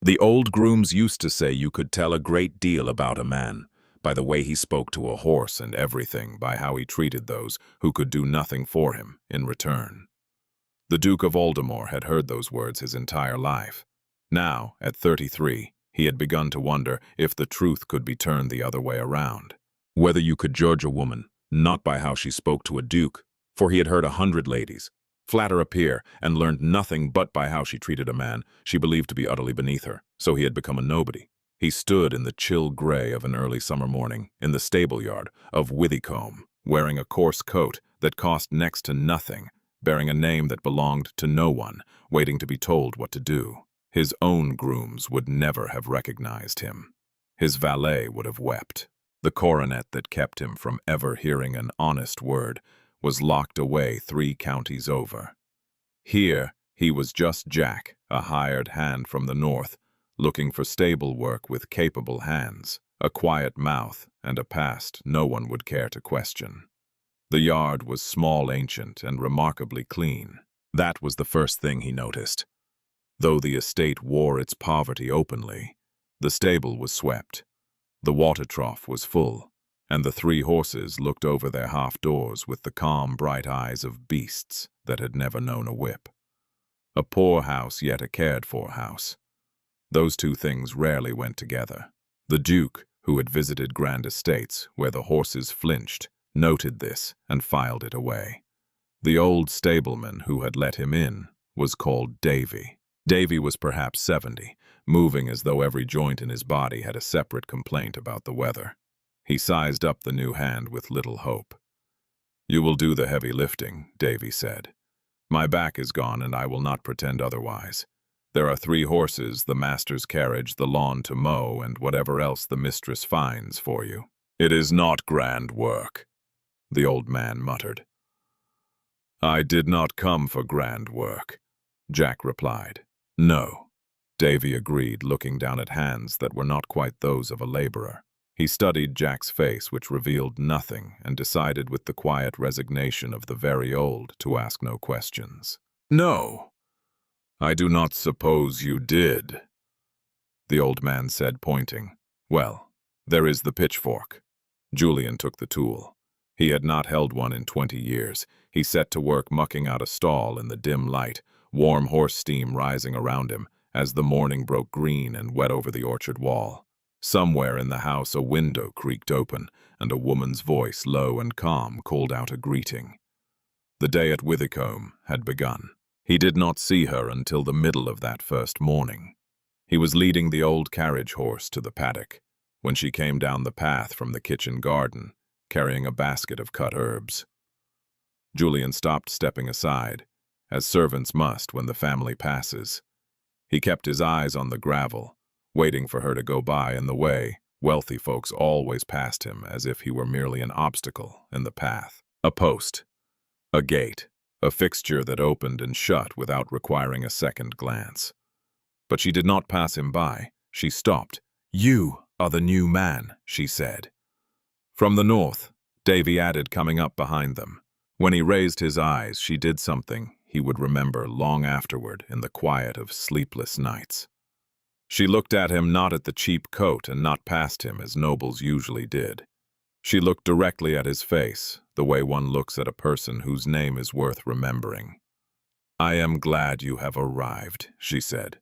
The old grooms used to say you could tell a great deal about a man by the way he spoke to a horse, and everything by how he treated those who could do nothing for him in return. The Duke of Aldemore had heard those words his entire life. Now, at 33, he had begun to wonder if the truth could be turned the other way around. Whether you could judge a woman, not by how she spoke to a duke, for he had heard 100 ladies flatter a peer, and learned nothing but by how she treated a man she believed to be utterly beneath her, so he had become a nobody. He stood in the chill gray of an early summer morning in the stable yard of Withycombe, wearing a coarse coat that cost next to nothing, bearing a name that belonged to no one, waiting to be told what to do. His own grooms would never have recognized him. His valet would have wept. The coronet that kept him from ever hearing an honest word was locked away 3 counties over. Here he was just Jack, a hired hand from the north, looking for stable work with capable hands, a quiet mouth, and a past no one would care to question. The yard was small, ancient, and remarkably clean. That was the first thing he noticed. Though the estate wore its poverty openly, the stable was swept, the water trough was full, and the 3 horses looked over their half-doors with the calm, bright eyes of beasts that had never known a whip. A poor house, yet a cared-for house. Those 2 things rarely went together. The Duke, who had visited grand estates where the horses flinched, noted this and filed it away. The old stableman who had let him in was called Davy. Davy was perhaps 70, moving as though every joint in his body had a separate complaint about the weather. He sized up the new hand with little hope. "You will do the heavy lifting," Davy said. "My back is gone, and I will not pretend otherwise. There are 3 horses, the master's carriage, the lawn to mow, and whatever else the mistress finds for you." "It is not grand work," the old man muttered. "I did not come for grand work," Jack replied. "No," Davy agreed, looking down at hands that were not quite those of a laborer. He studied Jack's face, which revealed nothing, and decided with the quiet resignation of the very old to ask no questions. "No, I do not suppose you did," the old man said, pointing. "Well, there is the pitchfork." Julian took the tool. He had not held one in 20 years. He set to work mucking out a stall in the dim light, warm horse steam rising around him as the morning broke green and wet over the orchard wall. Somewhere in the house a window creaked open, and a woman's voice, low and calm, called out a greeting. The day at Withycombe had begun. He did not see her until the middle of that first morning. He was leading the old carriage horse to the paddock, when she came down the path from the kitchen garden, carrying a basket of cut herbs. Julian stopped, stepping aside, as servants must when the family passes. He kept his eyes on the gravel, waiting for her to go by in the way. Wealthy folks always passed him as if he were merely an obstacle in the path. A post, a gate, a fixture that opened and shut without requiring a second glance. But she did not pass him by. She stopped. "You are the new man," she said. "From the north," Davy added, coming up behind them. When he raised his eyes, she did something he would remember long afterward in the quiet of sleepless nights. She looked at him, not at the cheap coat, and not past him as nobles usually did. She looked directly at his face, the way one looks at a person whose name is worth remembering. "I am glad you have arrived," she said.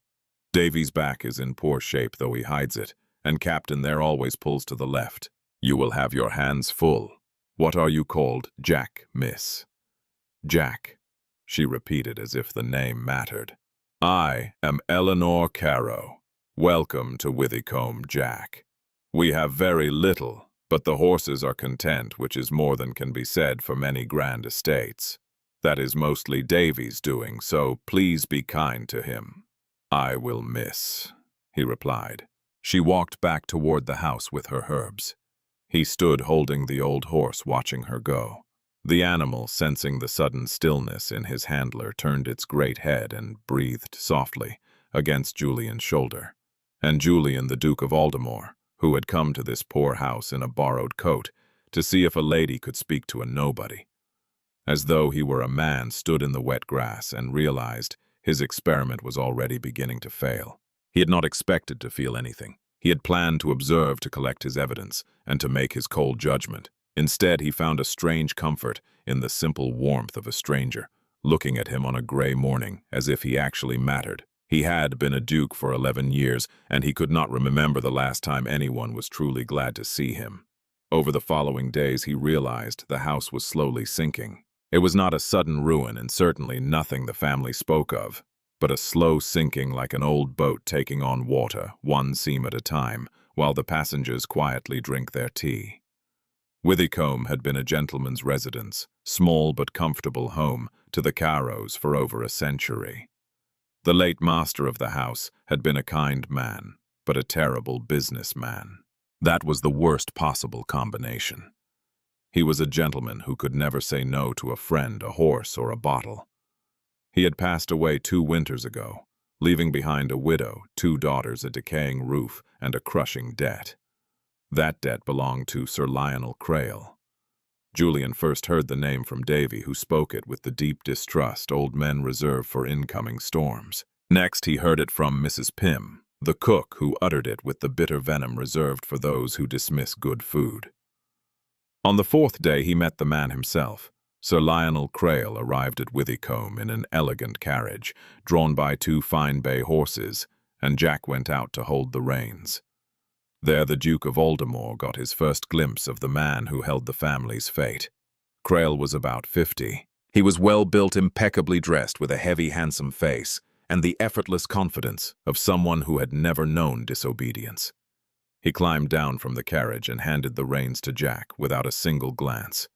"Davy's back is in poor shape, though he hides it, and Captain there always pulls to the left. You will have your hands full. What are you called?" "Jack, miss." "Jack," she repeated as if the name mattered. "I am Eleanor Caro. Welcome to Withycombe, Jack. We have very little, but the horses are content, which is more than can be said for many grand estates. That is mostly Davy's doing, so please be kind to him." "I will, miss," he replied. She walked back toward the house with her herbs. He stood holding the old horse, watching her go. The animal, sensing the sudden stillness in his handler, turned its great head and breathed softly against Julian's shoulder. And Julian, the Duke of Aldemore, who had come to this poor house in a borrowed coat to see if a lady could speak to a nobody, as though he were a man, stood in the wet grass and realized his experiment was already beginning to fail. He had not expected to feel anything. He had planned to observe, to collect his evidence, and to make his cold judgment. Instead, he found a strange comfort in the simple warmth of a stranger, looking at him on a gray morning as if he actually mattered. He had been a duke for 11 years, and he could not remember the last time anyone was truly glad to see him. Over the following days, he realized the house was slowly sinking. It was not a sudden ruin, and certainly nothing the family spoke of, but a slow sinking like an old boat taking on water, one seam at a time, while the passengers quietly drink their tea. Withycombe had been a gentleman's residence, small but comfortable home to the Caros for over a century. The late master of the house had been a kind man, but a terrible businessman. That was the worst possible combination. He was a gentleman who could never say no to a friend, a horse, or a bottle. He had passed away 2 winters ago, leaving behind a widow, 2 daughters, a decaying roof, and a crushing debt. That debt belonged to Sir Lionel Crayle. Julian first heard the name from Davy, who spoke it with the deep distrust old men reserve for incoming storms. Next, he heard it from Mrs. Pym, the cook, who uttered it with the bitter venom reserved for those who dismiss good food. On the 4th day, he met the man himself. Sir Lionel Crayle arrived at Withycombe in an elegant carriage, drawn by 2 fine bay horses, and Jack went out to hold the reins. There the Duke of Aldemore got his first glimpse of the man who held the family's fate. Crayle was about 50. He was well-built, impeccably dressed, with a heavy, handsome face, and the effortless confidence of someone who had never known disobedience. He climbed down from the carriage and handed the reins to Jack without a single glance.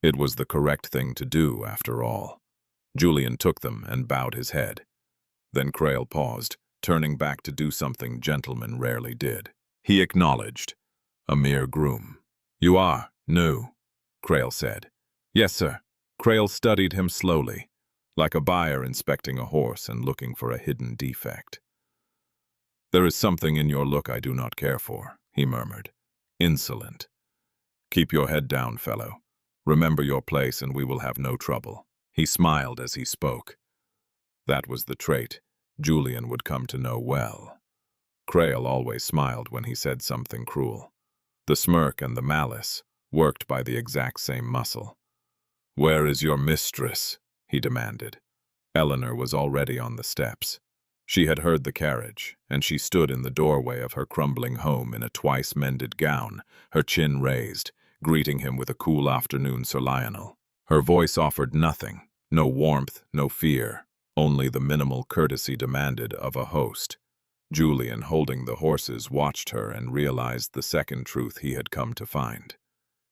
It was the correct thing to do, after all. Julian took them and bowed his head. Then Crayle paused, turning back to do something gentlemen rarely did. He acknowledged. A mere groom. "You are new," Crayle said. "Yes, sir." Crayle studied him slowly, like a buyer inspecting a horse and looking for a hidden defect. "There is something in your look I do not care for," he murmured. "Insolent. Keep your head down, fellow. Remember your place and we will have no trouble." He smiled as he spoke. That was the trait Julian would come to know well. Crayle always smiled when he said something cruel. The smirk and the malice worked by the exact same muscle. "Where is your mistress?" he demanded. Eleanor was already on the steps. She had heard the carriage, and she stood in the doorway of her crumbling home in a twice-mended gown, her chin raised, greeting him with a cool afternoon, Sir Lionel. Her voice offered nothing, no warmth, no fear, only the minimal courtesy demanded of a host. Julian, holding the horses, watched her and realized the second truth he had come to find.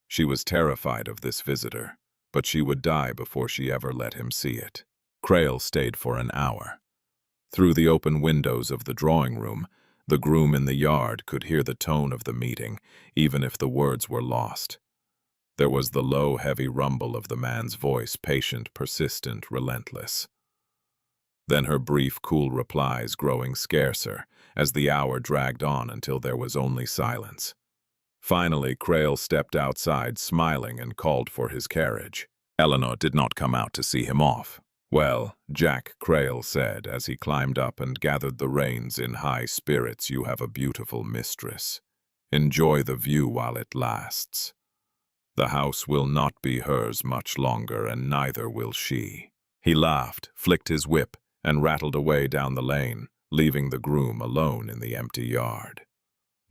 She was terrified of this visitor, but she would die before she ever let him see it. Crayle stayed for an hour. Through the open windows of the drawing room, the groom in the yard could hear the tone of the meeting, even if the words were lost. There was the low, heavy rumble of the man's voice, patient, persistent, relentless. Then her brief, cool replies growing scarcer as the hour dragged on until there was only silence. Finally, Crayle stepped outside, smiling, and called for his carriage. Eleanor did not come out to see him off. "Well," Jack Crayle said as he climbed up and gathered the reins in high spirits, "you have a beautiful mistress. Enjoy the view while it lasts. The house will not be hers much longer, and neither will she." He laughed, flicked his whip, and rattled away down the lane, leaving the groom alone in the empty yard.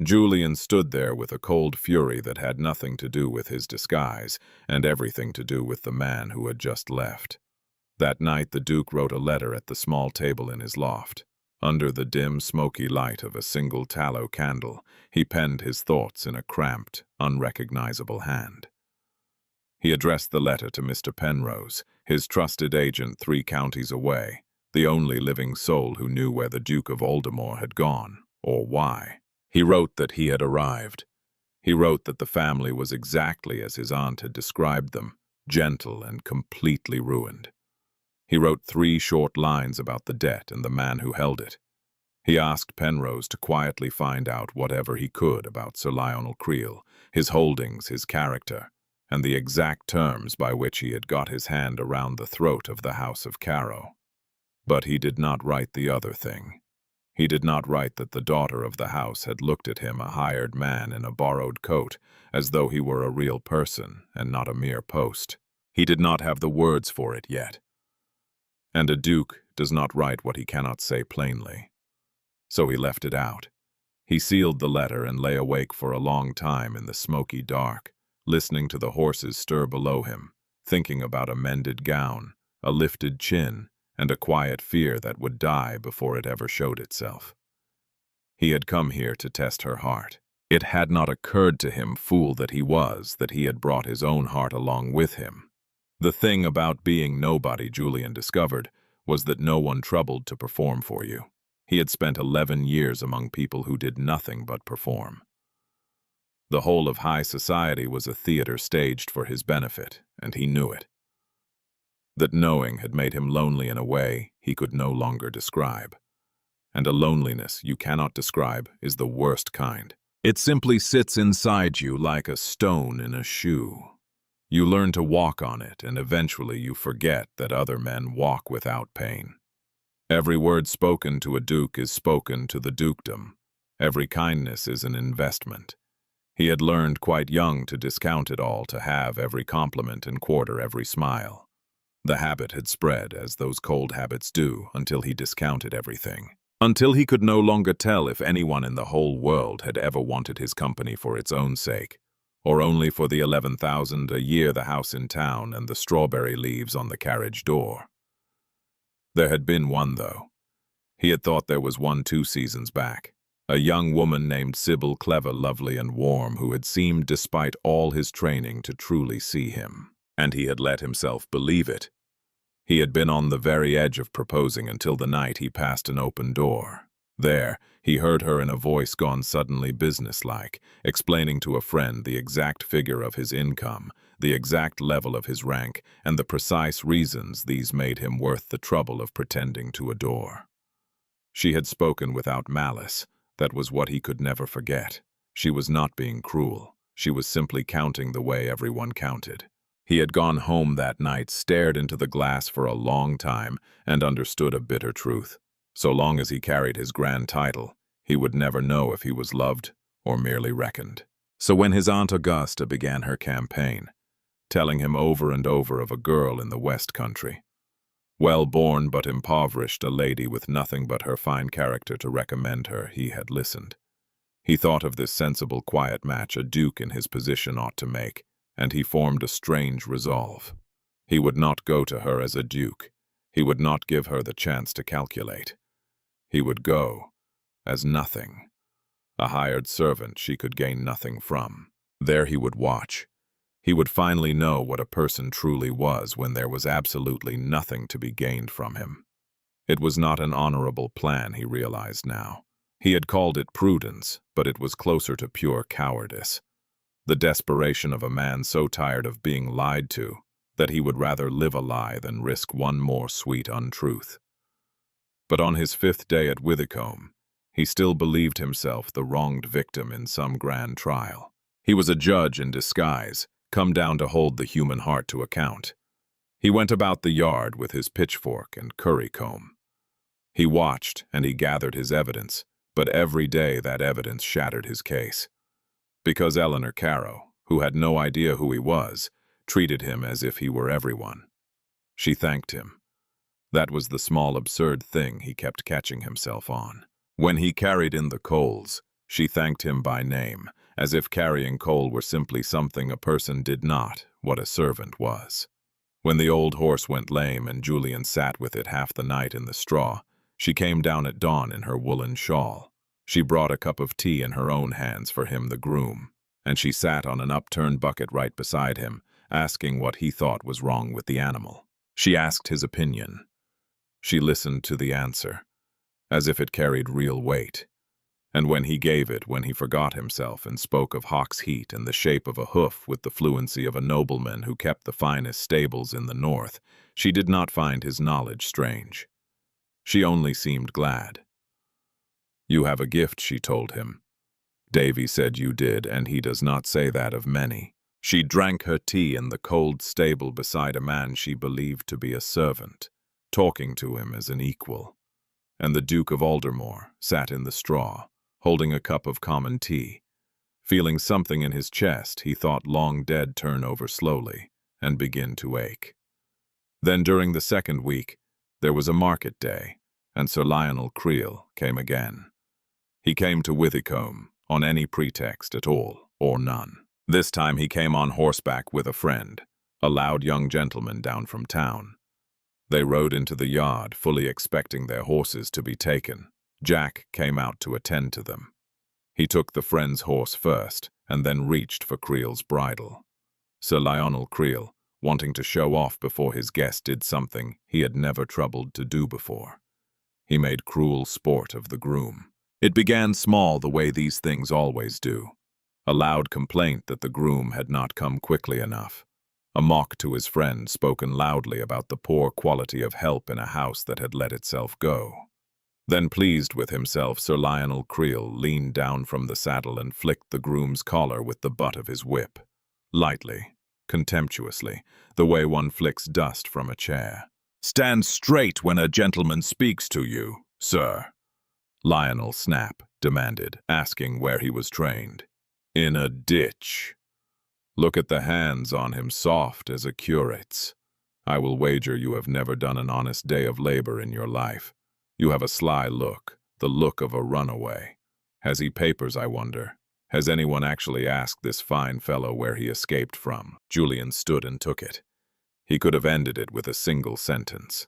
Julian stood there with a cold fury that had nothing to do with his disguise and everything to do with the man who had just left. That night the Duke wrote a letter at the small table in his loft. Under the dim, smoky light of a single tallow candle, he penned his thoughts in a cramped, unrecognizable hand. He addressed the letter to Mr. Penrose, his trusted agent 3 counties away, the only living soul who knew where the Duke of Aldemore had gone, or why. He wrote that he had arrived. He wrote that the family was exactly as his aunt had described them, gentle and completely ruined. He wrote 3 short lines about the debt and the man who held it. He asked Penrose to quietly find out whatever he could about Sir Lionel Crayle, his holdings, his character, and the exact terms by which he had got his hand around the throat of the House of Caro. But he did not write the other thing. He did not write that the daughter of the house had looked at him, a hired man in a borrowed coat, as though he were a real person and not a mere post. He did not have the words for it yet. And a duke does not write what he cannot say plainly. So he left it out. He sealed the letter and lay awake for a long time in the smoky dark, listening to the horses stir below him, thinking about a mended gown, a lifted chin, and a quiet fear that would die before it ever showed itself. He had come here to test her heart. It had not occurred to him, fool that he was, that he had brought his own heart along with him. The thing about being nobody, Julian discovered, was that no one troubled to perform for you. He had spent 11 years among people who did nothing but perform. The whole of high society was a theater staged for his benefit, and he knew it. That knowing had made him lonely in a way he could no longer describe. And a loneliness you cannot describe is the worst kind. It simply sits inside you like a stone in a shoe. You learn to walk on it, and eventually you forget that other men walk without pain. Every word spoken to a duke is spoken to the dukedom. Every kindness is an investment. He had learned quite young to discount it all, to have every compliment and quarter every smile. The habit had spread, as those cold habits do, until he discounted everything. Until he could no longer tell if anyone in the whole world had ever wanted his company for its own sake, or only for the 11,000 a year the house in town and the strawberry leaves on the carriage door. There had been one, though. He had thought there was one 2 seasons back. A young woman named Sybil, clever, lovely, and warm, who had seemed, despite all his training, to truly see him. And he had let himself believe it. He had been on the very edge of proposing until the night he passed an open door. There, he heard her in a voice gone suddenly businesslike, explaining to a friend the exact figure of his income, the exact level of his rank, and the precise reasons these made him worth the trouble of pretending to adore. She had spoken without malice. That was what he could never forget. She was not being cruel. She was simply counting the way everyone counted. He had gone home that night, stared into the glass for a long time, and understood a bitter truth. So long as he carried his grand title, he would never know if he was loved or merely reckoned. So when his Aunt Augusta began her campaign, telling him over and over of a girl in the West Country, well-born but impoverished, a lady with nothing but her fine character to recommend her, he had listened. He thought of this sensible, quiet match a duke in his position ought to make, and he formed a strange resolve. He would not go to her as a duke. He would not give her the chance to calculate. He would go as nothing, a hired servant she could gain nothing from. There he would watch. He would finally know what a person truly was when there was absolutely nothing to be gained from him. It was not an honorable plan, he realized now. He had called it prudence, but it was closer to pure cowardice. The desperation of a man so tired of being lied to that he would rather live a lie than risk one more sweet untruth. But on his 5th day at Withycombe, he still believed himself the wronged victim in some grand trial. He was a judge in disguise, come down to hold the human heart to account. He went about the yard with his pitchfork and currycomb. He watched and he gathered his evidence, but every day that evidence shattered his case. Because Eleanor Caro, who had no idea who he was, treated him as if he were everyone. She thanked him. That was the small absurd thing he kept catching himself on. When he carried in the coals, she thanked him by name, as if carrying coal were simply something a person did not, what a servant was. When the old horse went lame and Julian sat with it half the night in the straw, she came down at dawn in her woolen shawl. She brought a cup of tea in her own hands for him, the groom, and she sat on an upturned bucket right beside him, asking what he thought was wrong with the animal. She asked his opinion. She listened to the answer, as if it carried real weight. And when he gave it, when he forgot himself and spoke of hawk's heat and the shape of a hoof with the fluency of a nobleman who kept the finest stables in the north, she did not find his knowledge strange. She only seemed glad. "You have a gift," she told him. "Davy said you did, and he does not say that of many." She drank her tea in the cold stable beside a man she believed to be a servant, talking to him as an equal. and the Duke of Aldemore sat in the straw, holding a cup of common tea. Feeling something in his chest, he thought long dead turn over slowly and begin to ache. Then during the second week, there was a market day, and Sir Lionel Crayle came again. He came to Withycombe on any pretext at all or none. This time he came on horseback with a friend, a loud young gentleman down from town. They rode into the yard, fully expecting their horses to be taken. Jack came out to attend to them. He took the friend's horse first, and then reached for Crayle's bridle. Sir Lionel Crayle, wanting to show off before his guest, did something he had never troubled to do before. He made cruel sport of the groom. It began small, the way these things always do. A loud complaint that the groom had not come quickly enough. A mock to his friend spoken loudly about the poor quality of help in a house that had let itself go. Then, pleased with himself, Sir Lionel Crayle leaned down from the saddle and flicked the groom's collar with the butt of his whip. Lightly, contemptuously, the way one flicks dust from a chair. "Stand straight when a gentleman speaks to you, sir," Lionel Snap demanded, asking where he was trained. "In a ditch. Look at the hands on him, soft as a curate's. I will wager you have never done an honest day of labor in your life. You have a sly look, the look of a runaway. Has he papers, I wonder? Has anyone actually asked this fine fellow where he escaped from?" Julian stood and took it. He could have ended it with a single sentence.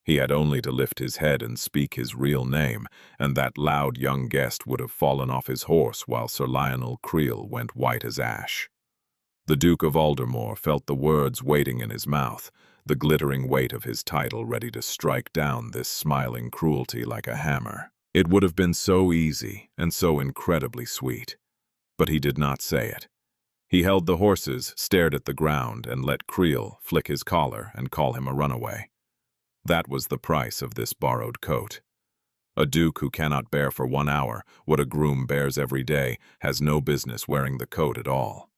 He had only to lift his head and speak his real name, and that loud young guest would have fallen off his horse while Sir Lionel Crayle went white as ash. The Duke of Aldemore felt the words waiting in his mouth, the glittering weight of his title ready to strike down this smiling cruelty like a hammer. It would have been so easy and so incredibly sweet. But he did not say it. He held the horses, stared at the ground, and let Crayle flick his collar and call him a runaway. That was the price of this borrowed coat. A duke who cannot bear for 1 hour what a groom bears every day has no business wearing the coat at all.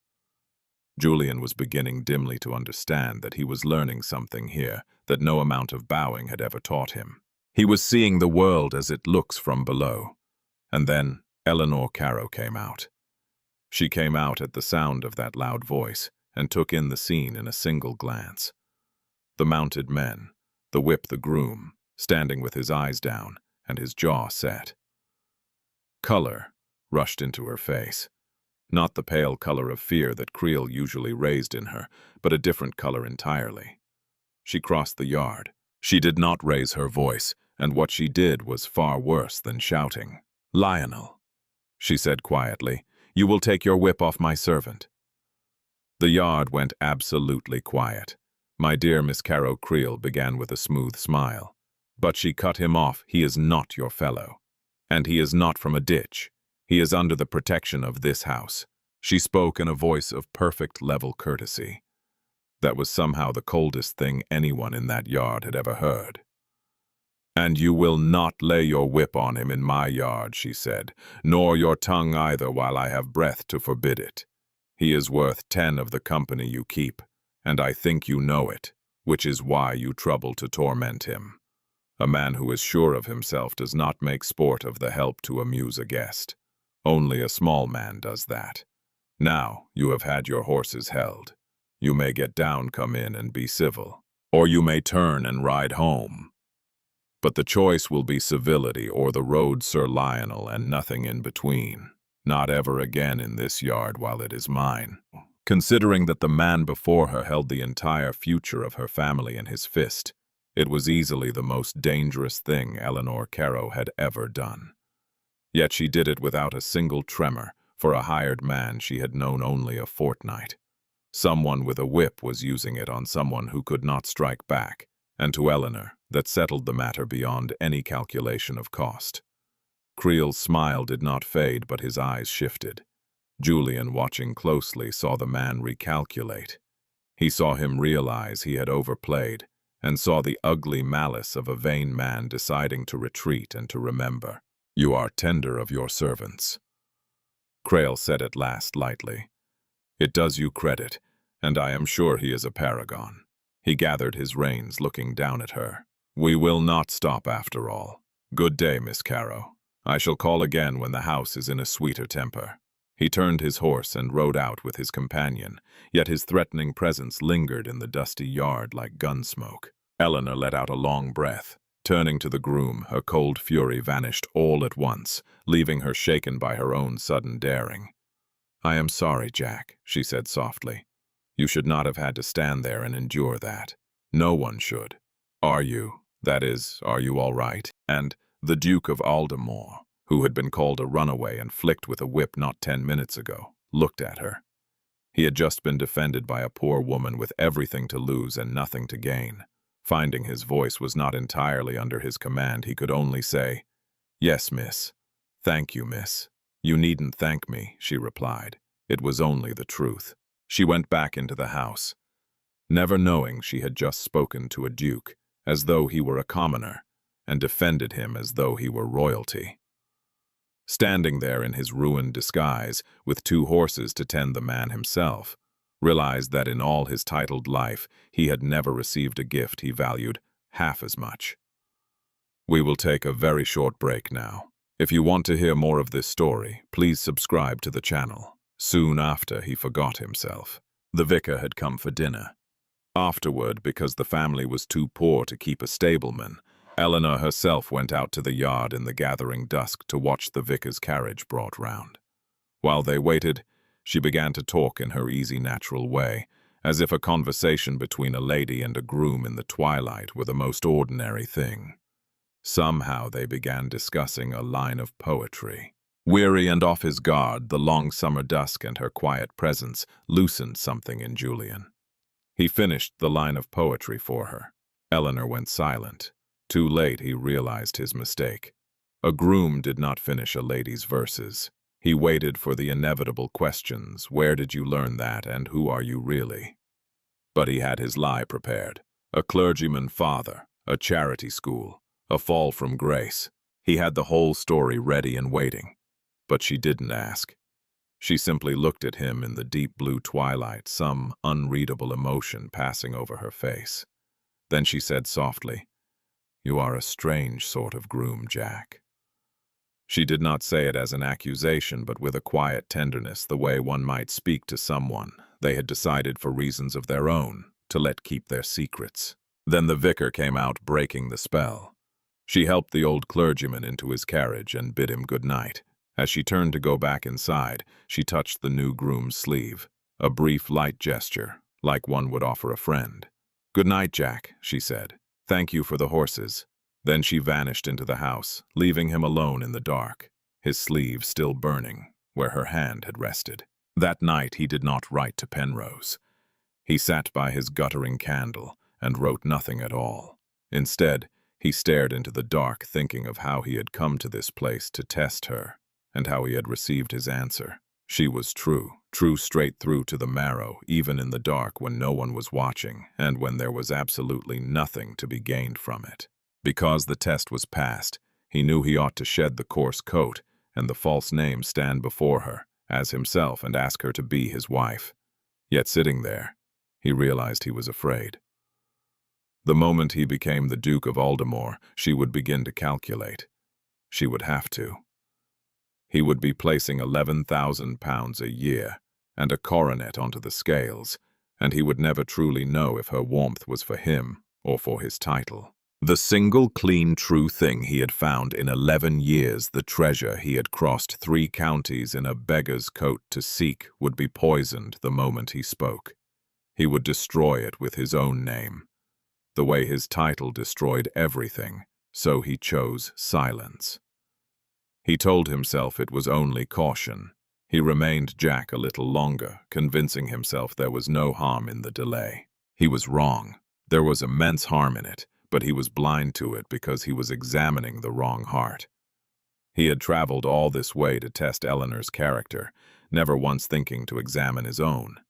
Julian was beginning dimly to understand that he was learning something here that no amount of bowing had ever taught him. He was seeing the world as it looks from below. And then Eleanor Caro came out. She came out at the sound of that loud voice and took in the scene in a single glance. The mounted men, the whip the groom, standing with his eyes down and his jaw set. Color rushed into her face. Not the pale color of fear that Crayle usually raised in her, but a different color entirely. She crossed the yard. She did not raise her voice, and what she did was far worse than shouting. "Lionel," she said quietly, "you will take your whip off my servant." The yard went absolutely quiet. "My dear Miss Caro," Crayle began with a smooth smile. But she cut him off. "He is not your fellow. And he is not from a ditch. He is under the protection of this house." She spoke in a voice of perfect level courtesy. That was somehow the coldest thing anyone in that yard had ever heard. "And you will not lay your whip on him in my yard," she said, "nor your tongue either while I have breath to forbid it. He is worth 10 of the company you keep, and I think you know it, which is why you trouble to torment him. A man who is sure of himself does not make sport of the help to amuse a guest. Only a small man does that. Now you have had your horses held. You may get down, come in, and be civil, or you may turn and ride home. But the choice will be civility or the road, Sir Lionel, and nothing in between. Not ever again in this yard while it is mine." Considering that the man before her held the entire future of her family in his fist, it was easily the most dangerous thing Eleanor Caro had ever done. Yet she did it without a single tremor. For a hired man she had known only a fortnight. Someone with a whip was using it on someone who could not strike back, and to Eleanor that settled the matter beyond any calculation of cost. Crayle's smile did not fade, but his eyes shifted. Julian, watching closely, saw the man recalculate. He saw him realize he had overplayed, and saw the ugly malice of a vain man deciding to retreat and to remember. "You are tender of your servants," Crayle said at last lightly. "It does you credit, and I am sure he is a paragon." He gathered his reins, looking down at her. "We will not stop after all. "Good day, Miss Caro. I shall call again when the house is in a sweeter temper." He turned his horse and rode out with his companion, yet his threatening presence lingered in the dusty yard like gun smoke. Eleanor let out a long breath. Turning to the groom, her cold fury vanished all at once, leaving her shaken by her own sudden daring. "I am sorry, Jack," she said softly. "You should not have had to stand there and endure that. No one should. Are you all right?" And the Duke of Aldemore, who had been called a runaway and flicked with a whip not 10 minutes ago, looked at her. He had just been defended by a poor woman with everything to lose and nothing to gain. Finding his voice was not entirely under his command, he could only say, "Yes, miss. Thank you, miss." "You needn't thank me," she replied. It was only the truth. She went back into the house, never knowing she had just spoken to a duke, as though he were a commoner, and defended him as though he were royalty. Standing there in his ruined disguise, with 2 horses to tend the man himself, realized that in all his titled life he had never received a gift he valued half as much. We will take a very short break now. If you want to hear more of this story, please subscribe to the channel. Soon after, he forgot himself. The vicar had come for dinner. Afterward, because the family was too poor to keep a stableman, Eleanor herself went out to the yard in the gathering dusk to watch the vicar's carriage brought round. While they waited, she began to talk in her easy, natural way, as if a conversation between a lady and a groom in the twilight were the most ordinary thing. Somehow they began discussing a line of poetry. Weary and off his guard, the long summer dusk and her quiet presence loosened something in Julian. He finished the line of poetry for her. Eleanor went silent. Too late he realized his mistake. A groom did not finish a lady's verses. He waited for the inevitable questions, "Where did you learn that, and who are you really?" But he had his lie prepared. A clergyman father, a charity school, a fall from grace. He had the whole story ready and waiting. But she didn't ask. She simply looked at him in the deep blue twilight, some unreadable emotion passing over her face. Then she said softly, "You are a strange sort of groom, Jack." She did not say it as an accusation, but with a quiet tenderness, the way one might speak to someone they had decided for reasons of their own to let keep their secrets. Then the vicar came out, breaking the spell. She helped the old clergyman into his carriage and bid him good night. As she turned to go back inside, she touched the new groom's sleeve, a brief, light gesture, like one would offer a friend. "Good night, Jack," she said. "Thank you for the horses." Then she vanished into the house, leaving him alone in the dark, his sleeve still burning where her hand had rested. That night he did not write to Penrose. He sat by his guttering candle and wrote nothing at all. Instead, he stared into the dark, thinking of how he had come to this place to test her, and how he had received his answer. She was true straight through to the marrow, even in the dark when no one was watching, and when there was absolutely nothing to be gained from it. Because the test was passed, he knew he ought to shed the coarse coat and the false name stand before her as himself and ask her to be his wife. Yet sitting there, he realized he was afraid. The moment he became the Duke of Aldemore, she would begin to calculate. She would have to. He would be placing £11,000 a year and a coronet onto the scales, and he would never truly know if her warmth was for him or for his title. The single clean true thing he had found in 11 years, the treasure he had crossed 3 counties in a beggar's coat to seek, would be poisoned the moment he spoke. He would destroy it with his own name. The way his title destroyed everything, so he chose silence. He told himself it was only caution. He remained Jack a little longer, convincing himself there was no harm in the delay. He was wrong. There was immense harm in it, but he was blind to it because he was examining the wrong heart. He had traveled all this way to test Eleanor's character, never once thinking to examine his own.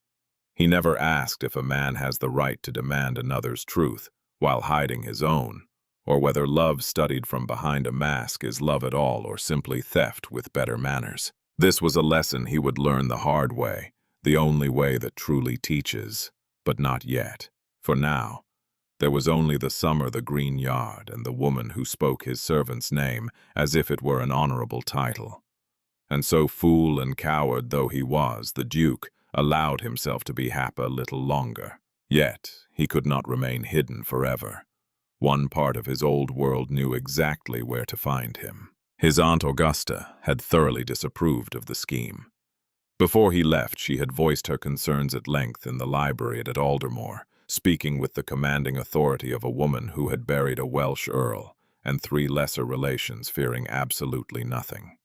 He never asked if a man has the right to demand another's truth while hiding his own, or whether love studied from behind a mask is love at all or simply theft with better manners. This was a lesson he would learn the hard way, the only way that truly teaches, but not yet. For now, There was only the summer, the green yard, and the woman who spoke his servant's name as if it were an honorable title. And so fool and coward though he was, the Duke allowed himself to be happy a little longer. Yet he could not remain hidden forever. One part of his old world knew exactly where to find him. His Aunt Augusta had thoroughly disapproved of the scheme. Before he left, she had voiced her concerns at length in the library at Aldemore, speaking with the commanding authority of a woman who had buried a Welsh earl and 3 lesser relations, fearing absolutely nothing.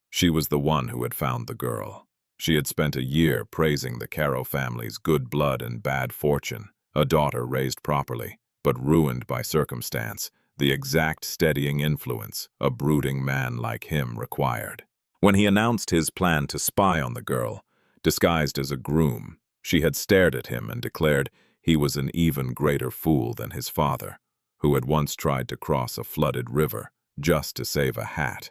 She was the one who had found the girl. She had spent a year praising the Caro family's good blood and bad fortune, a daughter raised properly, but ruined by circumstance, the exact steadying influence a brooding man like him required. When he announced his plan to spy on the girl, disguised as a groom, she had stared at him and declared he was an even greater fool than his father, who had once tried to cross a flooded river just to save a hat.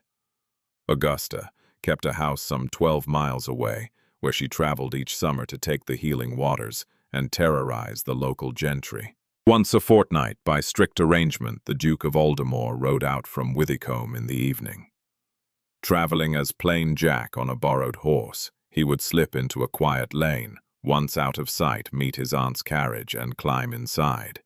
Augusta kept a house some 12 miles away, where she traveled each summer to take the healing waters and terrorize the local gentry. Once a fortnight, by strict arrangement, the Duke of Aldemore rode out from Withycombe in the evening. Traveling as plain Jack on a borrowed horse, he would slip into a quiet lane, once out of sight, meet his aunt's carriage and climb inside.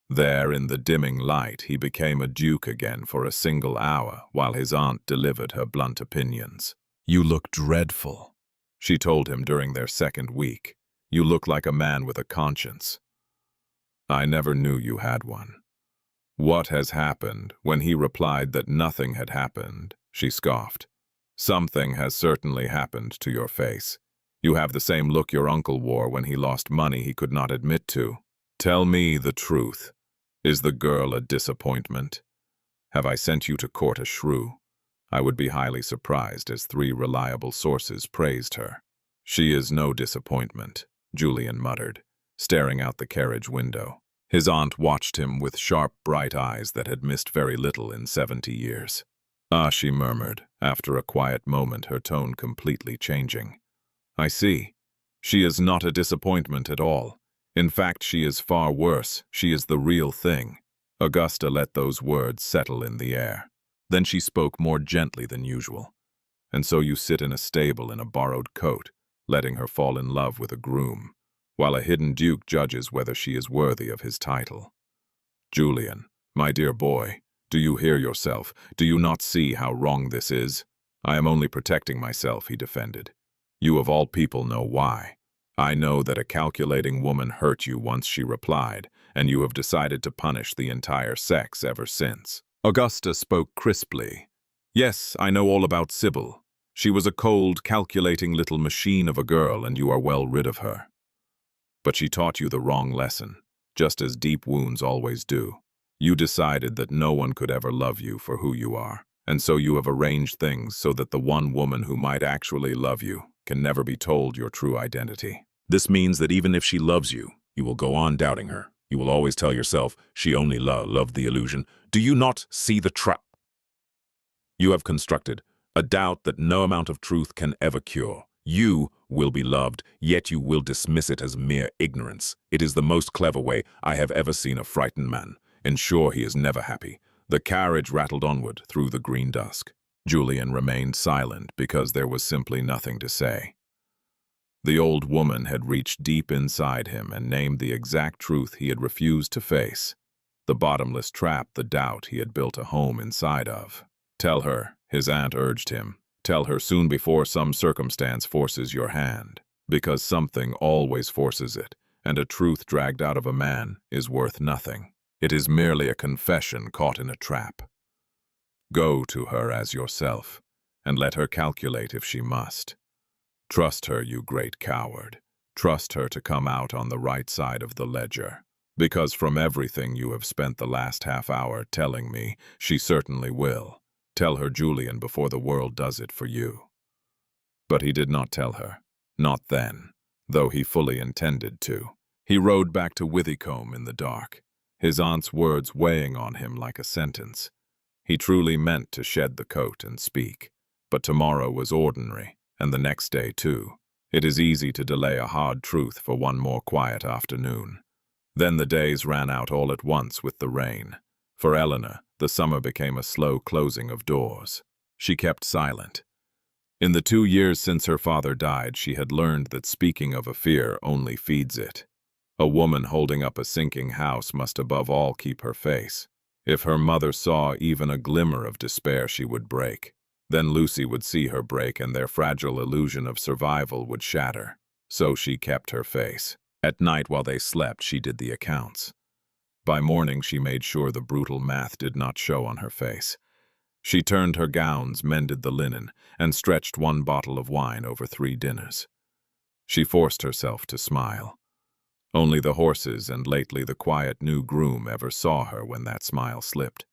There, in the dimming light, he became a duke again for a single hour while his aunt delivered her blunt opinions. "You look dreadful," she told him during their second week. "You look like a man with a conscience." "I never knew you had one." "What has happened?" When he replied that nothing had happened, she scoffed. "Something has certainly happened to your face. You have the same look your uncle wore when he lost money he could not admit to. Tell me the truth. Is the girl a disappointment? Have I sent you to court a shrew?" I would be highly surprised, as 3 reliable sources praised her. "She is no disappointment," Julian muttered, staring out the carriage window. His aunt watched him with sharp, bright eyes that had missed very little in 70 years. "Ah," she murmured, after a quiet moment, her tone completely changing. "I see. She is not a disappointment at all. In fact, she is far worse. She is the real thing." Augusta let those words settle in the air. Then she spoke more gently than usual. "And so you sit in a stable in a borrowed coat, letting her fall in love with a groom, while a hidden duke judges whether she is worthy of his title. Julian, my dear boy, do you hear yourself? Do you not see how wrong this is?" "I am only protecting myself," he defended. "You of all people know why. I know that a calculating woman hurt you once," she replied, "and you have decided to punish the entire sex ever since." Augusta spoke crisply. "Yes, I know all about Sybil. She was a cold, calculating little machine of a girl, and you are well rid of her. But she taught you the wrong lesson, just as deep wounds always do. You decided that no one could ever love you for who you are, and so you have arranged things so that the one woman who might actually love you can never be told your true identity. This means that even if she loves you, you will go on doubting her. You will always tell yourself she only loved the illusion. Do you not see the trap you have constructed? A doubt that no amount of truth can ever cure. You will be loved, yet you will dismiss it as mere ignorance. It is the most clever way I have ever seen a frightened man. Ensure he is never happy." The carriage rattled onward through the green dusk. Julian remained silent because there was simply nothing to say. The old woman had reached deep inside him and named the exact truth he had refused to face. The bottomless trap, the doubt he had built a home inside of. "Tell her," his aunt urged him. "Tell her soon before some circumstance forces your hand, because something always forces it, and a truth dragged out of a man is worth nothing. It is merely a confession caught in a trap. Go to her as yourself, and let her calculate if she must. Trust her, you great coward. Trust her to come out on the right side of the ledger, because from everything you have spent the last half hour telling me, she certainly will. Tell her, Julian, before the world does it for you." But he did not tell her. Not then, though he fully intended to. He rode back to Withycombe in the dark, his aunt's words weighing on him like a sentence. He truly meant to shed the coat and speak, but tomorrow was ordinary, and the next day too. It is easy to delay a hard truth for one more quiet afternoon. Then the days ran out all at once with the rain. For Eleanor, the summer became a slow closing of doors. She kept silent. In the 2 years since her father died, she had learned that speaking of a fear only feeds it. A woman holding up a sinking house must above all keep her face. If her mother saw even a glimmer of despair, she would break. Then Lucy would see her break, and their fragile illusion of survival would shatter. So she kept her face. At night while they slept, she did the accounts. By morning she made sure the brutal math did not show on her face. She turned her gowns, mended the linen, and stretched 1 bottle of wine over 3 dinners. She forced herself to smile. Only the horses and lately the quiet new groom ever saw her when that smile slipped.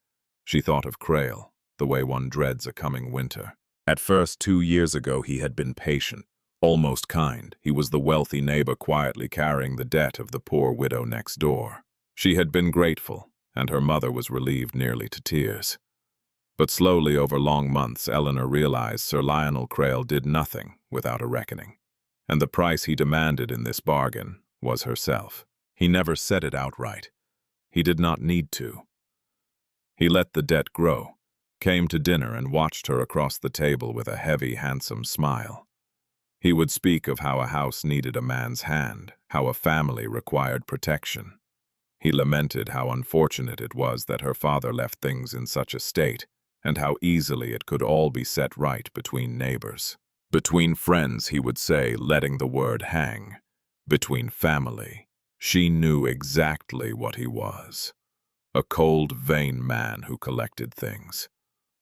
She thought of Crayle, the way one dreads a coming winter. At first, 2 years ago, he had been patient, almost kind. He was the wealthy neighbor quietly carrying the debt of the poor widow next door. She had been grateful, and her mother was relieved nearly to tears. But slowly over long months, Eleanor realized Sir Lionel Crayle did nothing without a reckoning. And the price he demanded in this bargain was herself. He never said it outright. He did not need to. He let the debt grow, came to dinner and watched her across the table with a heavy, handsome smile. He would speak of how a house needed a man's hand, how a family required protection. He lamented how unfortunate it was that her father left things in such a state, and how easily it could all be set right between neighbors. Between friends, he would say, letting the word hang. Between family, she knew exactly what he was. A cold, vain man who collected things.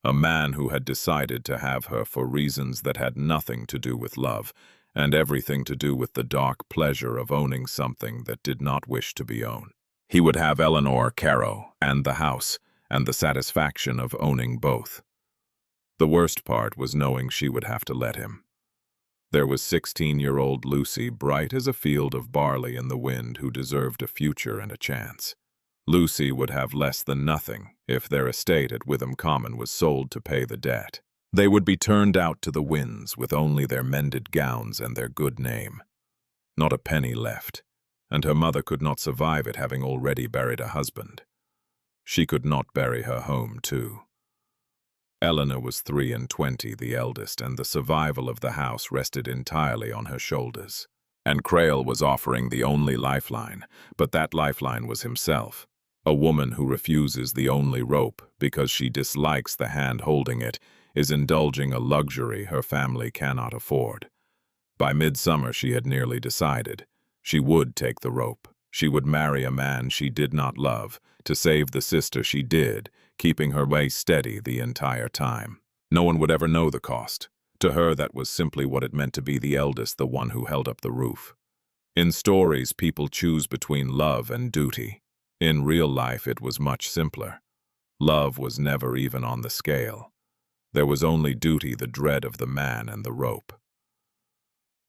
A man who had decided to have her for reasons that had nothing to do with love, and everything to do with the dark pleasure of owning something that did not wish to be owned. He would have Eleanor Caro and the house, and the satisfaction of owning both. The worst part was knowing she would have to let him. There was 16-year-old Lucy, bright as a field of barley in the wind, who deserved a future and a chance. Lucy would have less than nothing if their estate at Withycombe Common was sold to pay the debt. They would be turned out to the winds with only their mended gowns and their good name. Not a penny left, and her mother could not survive it, having already buried a husband. She could not bury her home, too. Eleanor was 23, the eldest, and the survival of the house rested entirely on her shoulders. And Crayle was offering the only lifeline, but that lifeline was himself. A woman who refuses the only rope because she dislikes the hand holding it is indulging a luxury her family cannot afford. By midsummer she had nearly decided. She would take the rope. She would marry a man she did not love, to save the sister she did, keeping her way steady the entire time. No one would ever know the cost. To her, that was simply what it meant to be the eldest, the one who held up the roof. In stories, people choose between love and duty. In real life, it was much simpler. Love was never even on the scale. There was only duty, the dread of the man and the rope.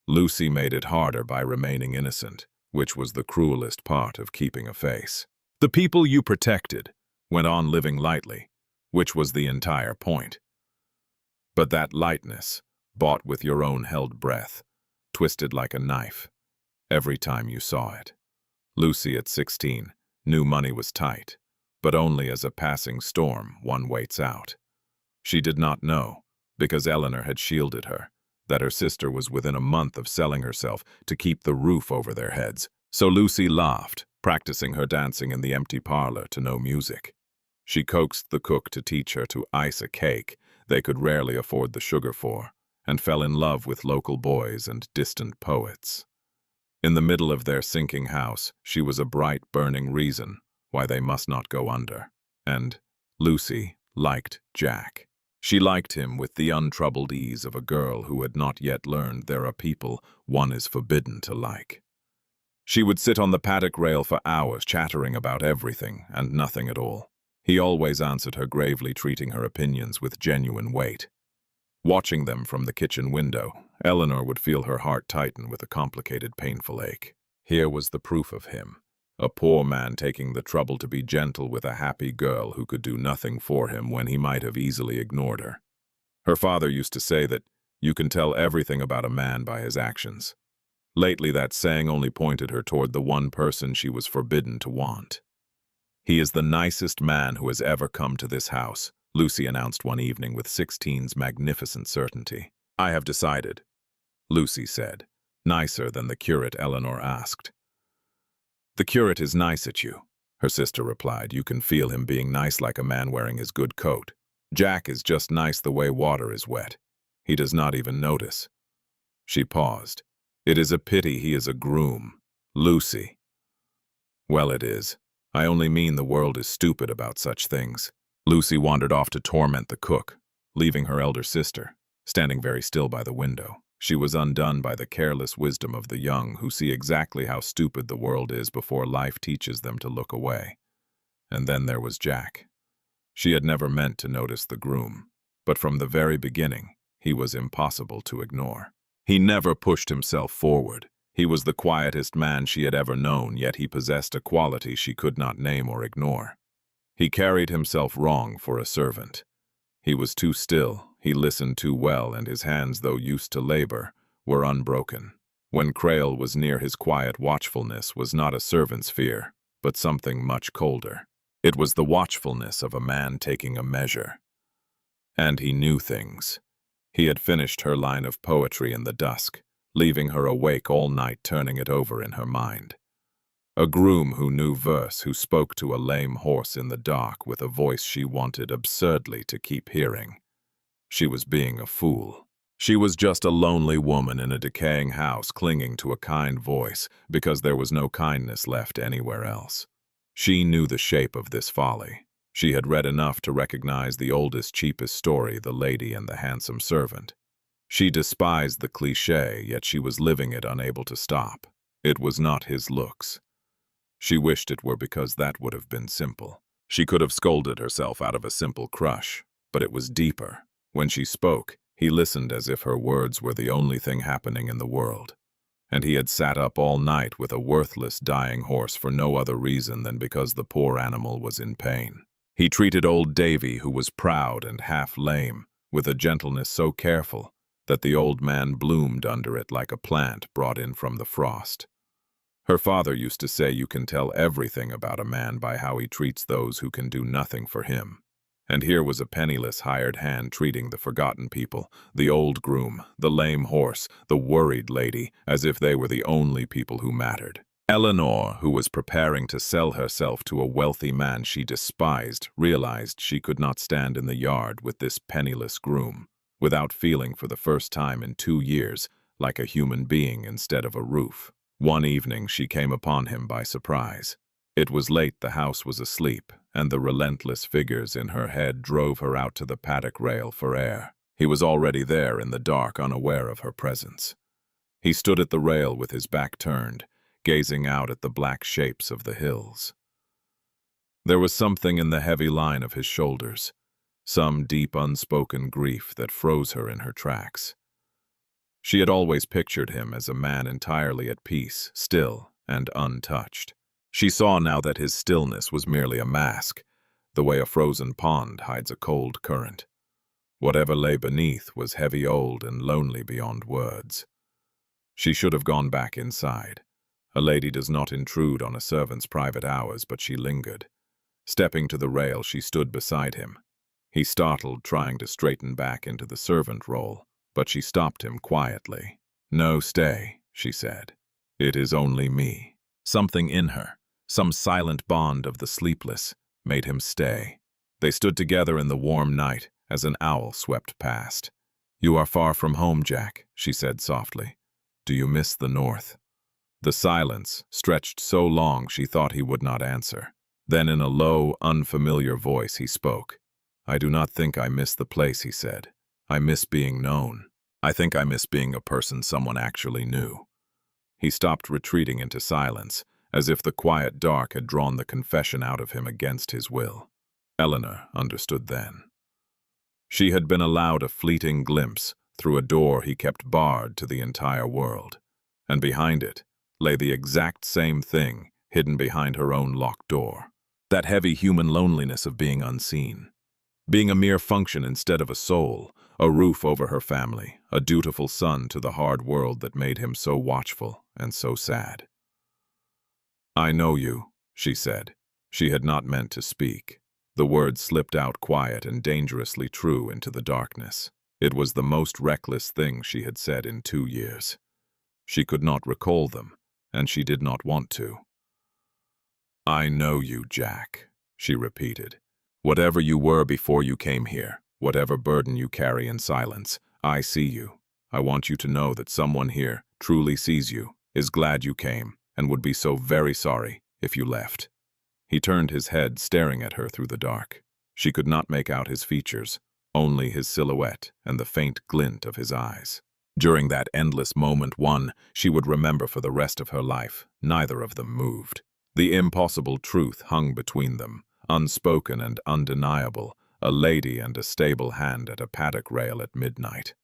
Lucy made it harder by remaining innocent, which was the cruelest part of keeping a face. The people you protected went on living lightly, which was the entire point. But that lightness, bought with your own held breath, twisted like a knife every time you saw it. Lucy, at 16, knew money was tight, but only as a passing storm one waits out. She did not know, because Eleanor had shielded her, that her sister was within a month of selling herself to keep the roof over their heads. So Lucy laughed, practicing her dancing in the empty parlor to no music. She coaxed the cook to teach her to ice a cake they could rarely afford the sugar for, and fell in love with local boys and distant poets. In the middle of their sinking house, she was a bright, burning reason why they must not go under. And Lucy liked Jack. She liked him with the untroubled ease of a girl who had not yet learned there are people one is forbidden to like. She would sit on the paddock rail for hours, chattering about everything and nothing at all. He always answered her gravely, treating her opinions with genuine weight. Watching them from the kitchen window, Eleanor would feel her heart tighten with a complicated, painful ache. Here was the proof of him, a poor man taking the trouble to be gentle with a happy girl who could do nothing for him when he might have easily ignored her. Her father used to say that you can tell everything about a man by his actions. Lately, that saying only pointed her toward the one person she was forbidden to want. "He is the nicest man who has ever come to this house," Lucy announced one evening with 16's magnificent certainty. "I have decided," Lucy said, nicer than the curate Eleanor asked. "The curate is nice at you," her sister replied. "You can feel him being nice like a man wearing his good coat. Jack is just nice the way water is wet. He does not even notice." She paused. "It is a pity he is a groom, Lucy." "Well, it is. I only mean the world is stupid about such things." Lucy wandered off to torment the cook, leaving her elder sister, standing very still by the window. She was undone by the careless wisdom of the young, who see exactly how stupid the world is before life teaches them to look away. And then there was Jack. She had never meant to notice the groom, but from the very beginning, he was impossible to ignore. He never pushed himself forward. He was the quietest man she had ever known, yet he possessed a quality she could not name or ignore. He carried himself wrong for a servant. He was too still, he listened too well, and his hands, though used to labor, were unbroken. When Crayle was near, his quiet watchfulness was not a servant's fear, but something much colder. It was the watchfulness of a man taking a measure. And he knew things. He had finished her line of poetry in the dusk, leaving her awake all night turning it over in her mind. A groom who knew verse, who spoke to a lame horse in the dark with a voice she wanted absurdly to keep hearing. She was being a fool. She was just a lonely woman in a decaying house clinging to a kind voice because there was no kindness left anywhere else. She knew the shape of this folly. She had read enough to recognize the oldest, cheapest story, The Lady and the Handsome Servant. She despised the cliché, yet she was living it, unable to stop. It was not his looks. She wished it were, because that would have been simple. She could have scolded herself out of a simple crush, but it was deeper. When she spoke, he listened as if her words were the only thing happening in the world. And he had sat up all night with a worthless, dying horse for no other reason than because the poor animal was in pain. He treated old Davy, who was proud and half lame, with a gentleness so careful that the old man bloomed under it like a plant brought in from the frost. Her father used to say you can tell everything about a man by how he treats those who can do nothing for him. And here was a penniless hired hand treating the forgotten people, the old groom, the lame horse, the worried lady, as if they were the only people who mattered. Eleanor, who was preparing to sell herself to a wealthy man she despised, realized she could not stand in the yard with this penniless groom, without feeling for the first time in 2 years like a human being instead of a roof. One evening she came upon him by surprise. It was late, the house was asleep, and the relentless figures in her head drove her out to the paddock rail for air. He was already there in the dark, unaware of her presence. He stood at the rail with his back turned, gazing out at the black shapes of the hills. There was something in the heavy line of his shoulders, some deep unspoken grief that froze her in her tracks. She had always pictured him as a man entirely at peace, still and untouched. She saw now that his stillness was merely a mask, the way a frozen pond hides a cold current. Whatever lay beneath was heavy, old, and lonely beyond words. She should have gone back inside. A lady does not intrude on a servant's private hours, but she lingered. Stepping to the rail, she stood beside him. He startled, trying to straighten back into the servant role, but she stopped him quietly. "No, stay," she said. "It is only me." Something in her, some silent bond of the sleepless, made him stay. They stood together in the warm night as an owl swept past. "You are far from home, Jack," she said softly. "Do you miss the north?" The silence stretched so long she thought he would not answer. Then in a low, unfamiliar voice he spoke. "I do not think I miss the place," he said. "I miss being known. I think I miss being a person someone actually knew." He stopped, retreating into silence, as if the quiet dark had drawn the confession out of him against his will. Eleanor understood then. She had been allowed a fleeting glimpse through a door he kept barred to the entire world, and behind it lay the exact same thing hidden behind her own locked door. That heavy human loneliness of being unseen. being a mere function instead of a soul, a roof over her family, a dutiful son to the hard world that made him so watchful and so sad. "I know you," she said. She had not meant to speak. The words slipped out quiet and dangerously true into the darkness. It was the most reckless thing she had said in 2 years. She could not recall them, and she did not want to. "I know you, Jack," she repeated. "Whatever you were before you came here, whatever burden you carry in silence, I see you. I want you to know that someone here truly sees you, is glad you came, and would be so very sorry if you left." He turned his head, staring at her through the dark. She could not make out his features, only his silhouette and the faint glint of his eyes. During that endless moment, one she would remember for the rest of her life, neither of them moved. The impossible truth hung between them, unspoken and undeniable, a lady and a stable hand at a paddock rail at midnight.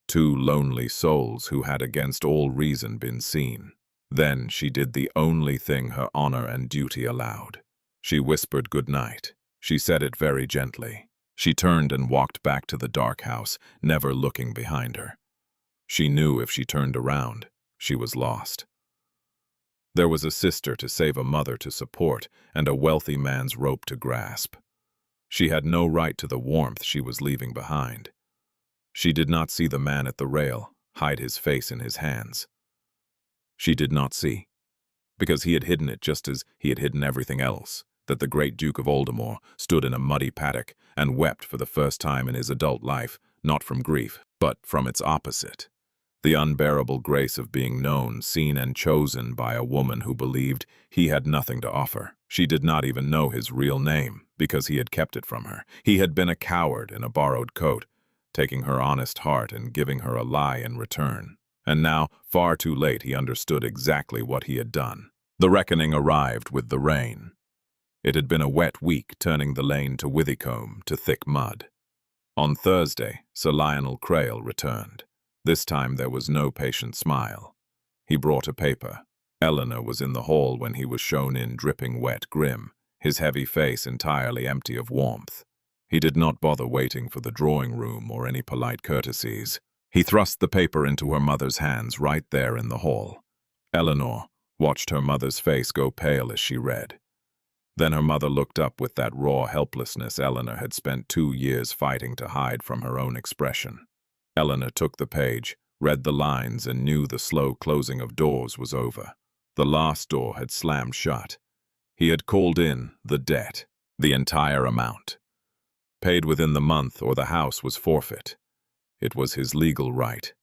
Two lonely souls who had against all reason been seen. Then she did the only thing her honor and duty allowed. She whispered good night. She said it very gently. She turned and walked back to the dark house, never looking behind her. She knew if she turned around, she was lost. There was a sister to save, a mother to support, and a wealthy man's rope to grasp. She had no right to the warmth she was leaving behind. She did not see the man at the rail hide his face in his hands. She did not see, because he had hidden it just as he had hidden everything else, that the great Duke of Aldemore stood in a muddy paddock and wept for the first time in his adult life, not from grief, but from its opposite. The unbearable grace of being known, seen, and chosen by a woman who believed he had nothing to offer. She did not even know his real name, because he had kept it from her. He had been a coward in a borrowed coat, taking her honest heart and giving her a lie in return. And now, far too late, he understood exactly what he had done. The reckoning arrived with the rain. It had been a wet week, turning the lane to Withycombe to thick mud. On Thursday, Sir Lionel Crayle returned. This time there was no patient smile. He brought a paper. Eleanor was in the hall when he was shown in, dripping wet, grim, his heavy face entirely empty of warmth. He did not bother waiting for the drawing room or any polite courtesies. He thrust the paper into her mother's hands right there in the hall. Eleanor watched her mother's face go pale as she read. Then her mother looked up with that raw helplessness Eleanor had spent 2 years fighting to hide from her own expression. Eleanor took the page, read the lines, and knew the slow closing of doors was over. The last door had slammed shut. He had called in the debt, the entire amount. Paid within the month or the house was forfeit. It was his legal right.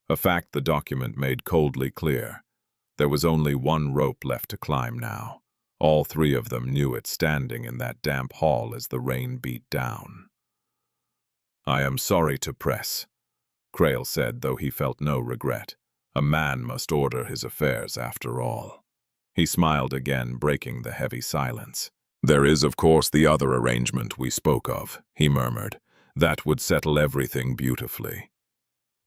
A fact the document made coldly clear. There was only one rope left to climb now. All 3 of them knew it, standing in that damp hall as the rain beat down. "I am sorry to press," Crayle said, though he felt no regret. A man must order his affairs after all. He smiled again, breaking the heavy silence. "There is, of course, the other arrangement we spoke of," he murmured. "That would settle everything beautifully.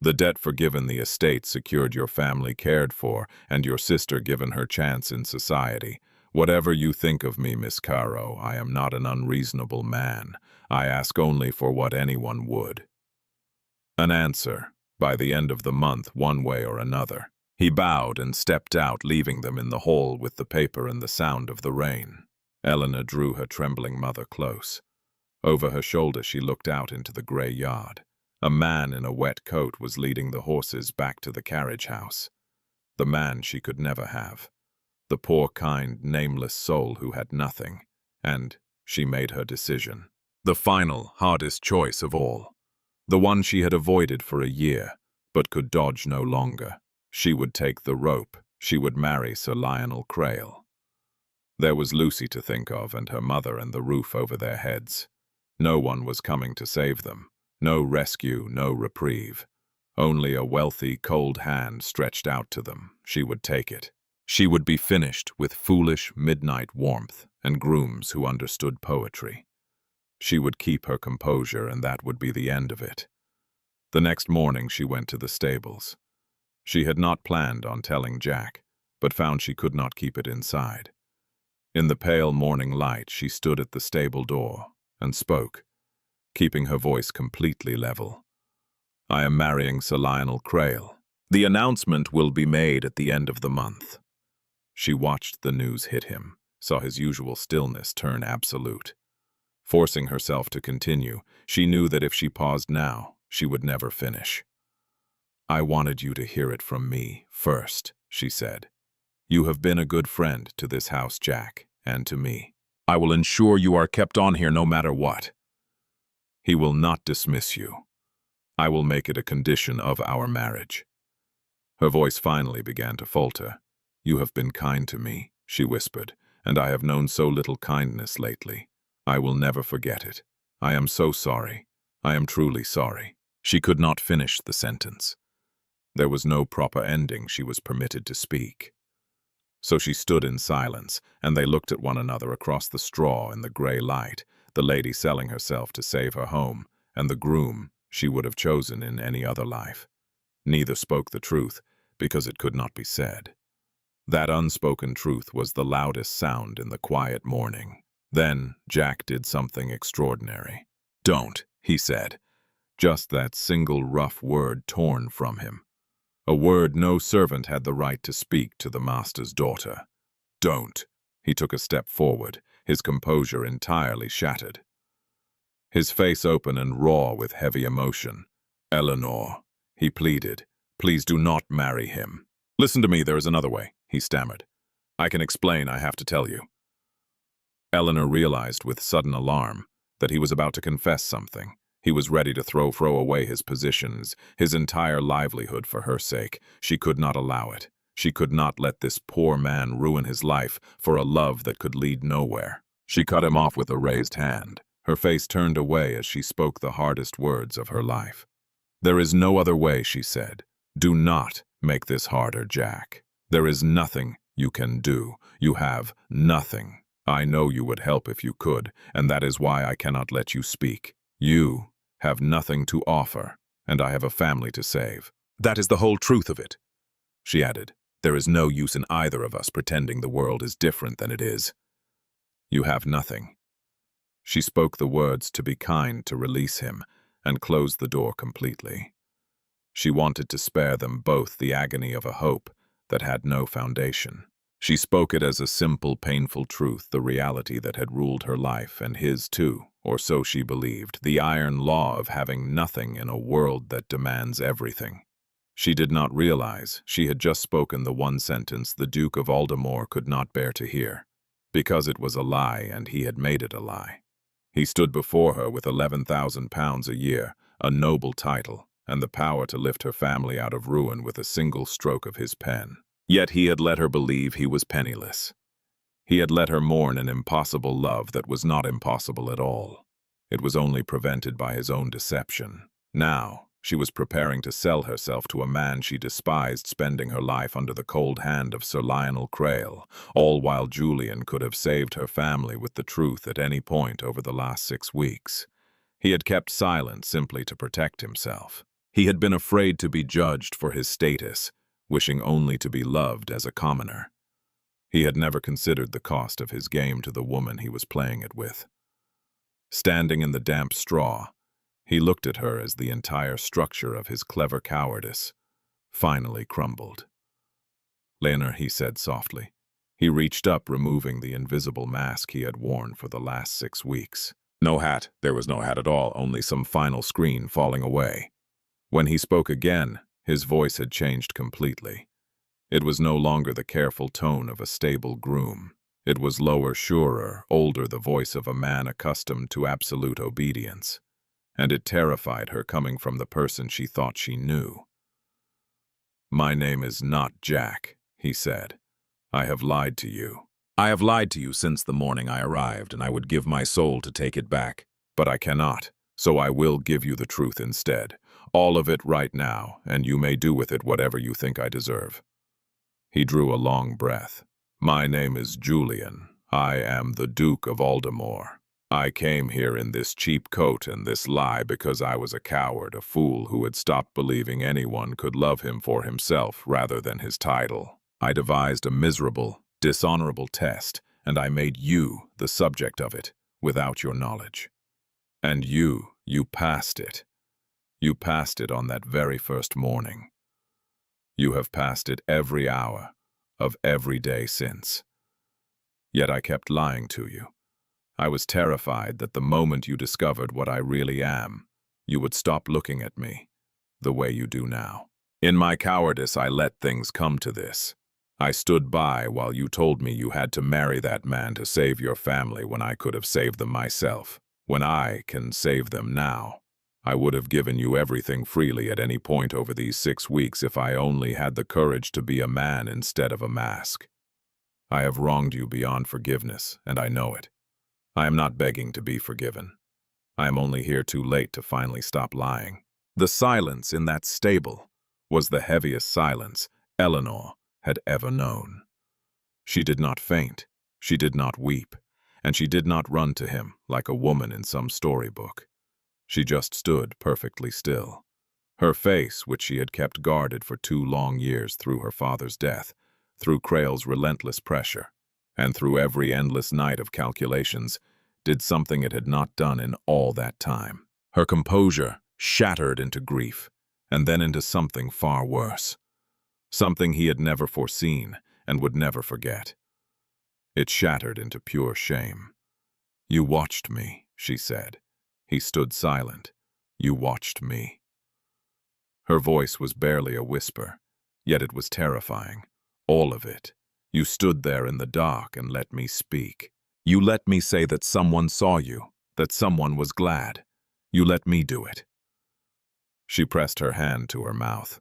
The debt forgiven, the estate secured, your family cared for, and your sister given her chance in society. Whatever you think of me, Miss Caro, I am not an unreasonable man. I ask only for what anyone would. An answer, by the end of the month, one way or another." He bowed and stepped out, leaving them in the hall with the paper and the sound of the rain. Eleanor drew her trembling mother close. Over her shoulder she looked out into the grey yard. A man in a wet coat was leading the horses back to the carriage house. The man she could never have. The poor, kind, nameless soul who had nothing. And she made her decision. The final, hardest choice of all. The one she had avoided for a year, but could dodge no longer. She would take the rope. She would marry Sir Lionel Crayle. There was Lucy to think of, and her mother, and the roof over their heads. No one was coming to save them. No rescue, no reprieve. Only a wealthy, cold hand stretched out to them. She would take it. She would be finished with foolish midnight warmth and grooms who understood poetry. She would keep her composure, and that would be the end of it. The next morning she went to the stables. She had not planned on telling Jack, but found she could not keep it inside. In the pale morning light she stood at the stable door and spoke. keeping her voice completely level. "I am marrying Sir Lionel Crayle. The announcement will be made at the end of the month." She watched the news hit him, saw his usual stillness turn absolute. Forcing herself to continue, she knew that if she paused now, she would never finish. "I wanted you to hear it from me first," she said. "You have been a good friend to this house, Jack, and to me. I will ensure you are kept on here no matter what. He will not dismiss you. I will make it a condition of our marriage." Her voice finally began to falter. "You have been kind to me," she whispered, "and I have known so little kindness lately. I will never forget it. I am so sorry. I am truly sorry." She could not finish the sentence. There was no proper ending she was permitted to speak. So she stood in silence, and they looked at one another across the straw in the grey light, the lady selling herself to save her home, and the groom she would have chosen in any other life. Neither spoke the truth, because it could not be said. That unspoken truth was the loudest sound in the quiet morning. Then Jack did something extraordinary. "Don't," he said. Just that single rough word torn from him. A word no servant had the right to speak to the master's daughter. "Don't." He took a step forward, his composure entirely shattered. His face open and raw with heavy emotion. "Eleanor," he pleaded, "please do not marry him." "Listen to me, there is another way," he stammered. "I can explain, I have to tell you." Eleanor realized with sudden alarm that he was about to confess something. He was ready to throw away his positions, his entire livelihood for her sake. She could not allow it. She could not let this poor man ruin his life for a love that could lead nowhere. She cut him off with a raised hand. Her face turned away as she spoke the hardest words of her life. "There is no other way," she said. "Do not make this harder, Jack. There is nothing you can do. You have nothing. I know you would help if you could, and that is why I cannot let you speak. You have nothing to offer, and I have a family to save. That is the whole truth of it," she added. "There is no use in either of us pretending the world is different than it is. You have nothing." She spoke the words to be kind to release him, and closed the door completely. She wanted to spare them both the agony of a hope that had no foundation. She spoke it as a simple, painful truth, the reality that had ruled her life, and his too, or so she believed, the iron law of having nothing in a world that demands everything. She did not realize she had just spoken the one sentence the Duke of Aldemore could not bear to hear, because it was a lie and he had made it a lie. He stood before her with £11,000 a year, a noble title, and the power to lift her family out of ruin with a single stroke of his pen. Yet he had let her believe he was penniless. He had let her mourn an impossible love that was not impossible at all. It was only prevented by his own deception. Now, she was preparing to sell herself to a man she despised, spending her life under the cold hand of Sir Lionel Crayle, all while Julian could have saved her family with the truth at any point over the last 6 weeks. He had kept silent simply to protect himself. He had been afraid to be judged for his status, wishing only to be loved as a commoner. He had never considered the cost of his game to the woman he was playing it with. Standing in the damp straw, he looked at her as the entire structure of his clever cowardice finally crumbled. "Eleanor," he said softly. He reached up, removing the invisible mask he had worn for the last 6 weeks. No hat. There was no hat at all, only some final screen falling away. When he spoke again, his voice had changed completely. It was no longer the careful tone of a stable groom. It was lower, surer, older, the voice of a man accustomed to absolute obedience. And it terrified her, coming from the person she thought she knew. "My name is not Jack," he said. "I have lied to you. I have lied to you since the morning I arrived, and I would give my soul to take it back. But I cannot, so I will give you the truth instead. All of it right now, and you may do with it whatever you think I deserve." He drew a long breath. "My name is Julian. I am the Duke of Aldemore. I came here in this cheap coat and this lie because I was a coward, a fool who had stopped believing anyone could love him for himself rather than his title. I devised a miserable, dishonorable test, and I made you the subject of it without your knowledge. And you You passed it. You passed it on that very first morning. You have passed it every hour of every day since. Yet I kept lying to you. I was terrified that the moment you discovered what I really am, you would stop looking at me the way you do now. In my cowardice, I let things come to this. I stood by while you told me you had to marry that man to save your family when I could have saved them myself. When I can save them now, I would have given you everything freely at any point over these 6 weeks if I only had the courage to be a man instead of a mask. I have wronged you beyond forgiveness, and I know it. I am not begging to be forgiven. I am only here too late to finally stop lying. The silence in that stable was the heaviest silence Eleanor had ever known. She did not faint, she did not weep, and she did not run to him like a woman in some storybook. She just stood perfectly still. Her face, which she had kept guarded for 2 long years through her father's death, through Crayle's relentless pressure, and through every endless night of calculations, did something it had not done in all that time. Her composure shattered into grief, and then into something far worse. Something he had never foreseen and would never forget. It shattered into pure shame. "You watched me," she said. He stood silent. "You watched me." Her voice was barely a whisper, yet it was terrifying. All of it. You stood there in the dark and let me speak. You let me say that someone saw you, that someone was glad. You let me do it. She pressed her hand to her mouth.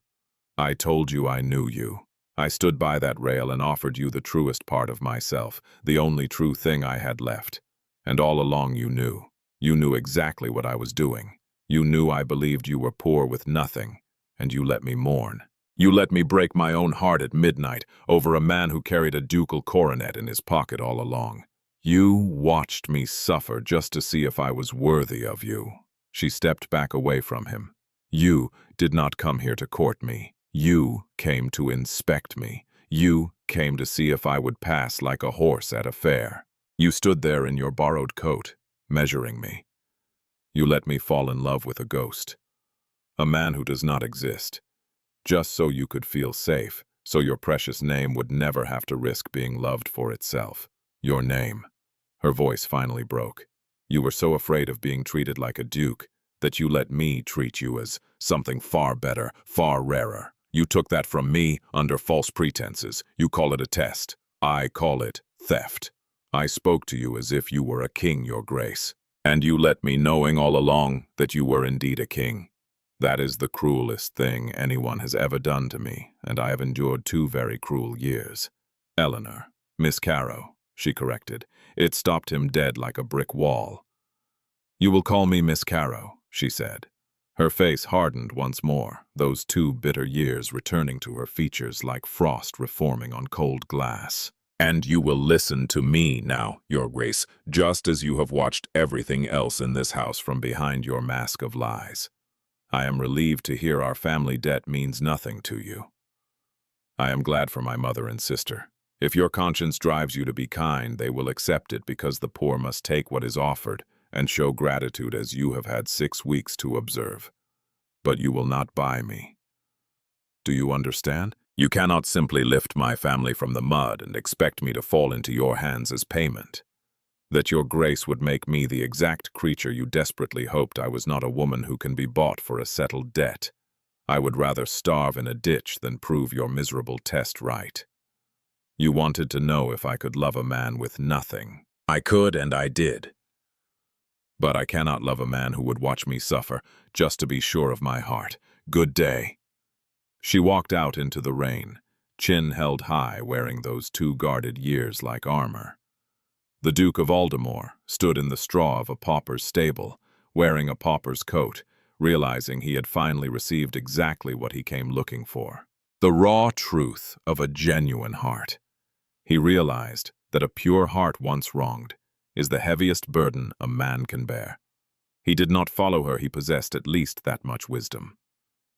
"I told you I knew you. I stood by that rail and offered you the truest part of myself, the only true thing I had left. And all along you knew. You knew exactly what I was doing. You knew I believed you were poor with nothing, and you let me mourn. You let me break my own heart at midnight over a man who carried a ducal coronet in his pocket all along. You watched me suffer just to see if I was worthy of you." She stepped back away from him. "You did not come here to court me. You came to inspect me. You came to see if I would pass like a horse at a fair. You stood there in your borrowed coat, measuring me. You let me fall in love with a ghost, a man who does not exist, just so you could feel safe, so your precious name would never have to risk being loved for itself. Your name." Her voice finally broke. "You were so afraid of being treated like a duke that you let me treat you as something far better, far rarer. You took that from me under false pretenses. You call it a test. I call it theft. I spoke to you as if you were a king, your grace. And you let me knowing all along that you were indeed a king. That is the cruelest thing anyone has ever done to me, and I have endured 2 very cruel years. Eleanor, Miss Caro," she corrected. It stopped him dead like a brick wall. "You will call me Miss Caro," she said. Her face hardened once more, those 2 bitter years returning to her features like frost reforming on cold glass. "And you will listen to me now, your grace, just as you have watched everything else in this house from behind your mask of lies. I am relieved to hear our family debt means nothing to you. I am glad for my mother and sister. If your conscience drives you to be kind, they will accept it because the poor must take what is offered and show gratitude as you have had 6 weeks to observe. But you will not buy me. Do you understand? You cannot simply lift my family from the mud and expect me to fall into your hands as payment. That your grace would make me the exact creature you desperately hoped I was not a woman who can be bought for a settled debt. I would rather starve in a ditch than prove your miserable test right. You wanted to know if I could love a man with nothing. I could and I did. But I cannot love a man who would watch me suffer just to be sure of my heart. Good day." She walked out into the rain, chin held high, wearing those 2 guarded years like armor. The Duke of Aldemore stood in the straw of a pauper's stable, wearing a pauper's coat, realizing he had finally received exactly what he came looking for. The raw truth of a genuine heart. He realized that a pure heart once wronged is the heaviest burden a man can bear. He did not follow her, he possessed at least that much wisdom.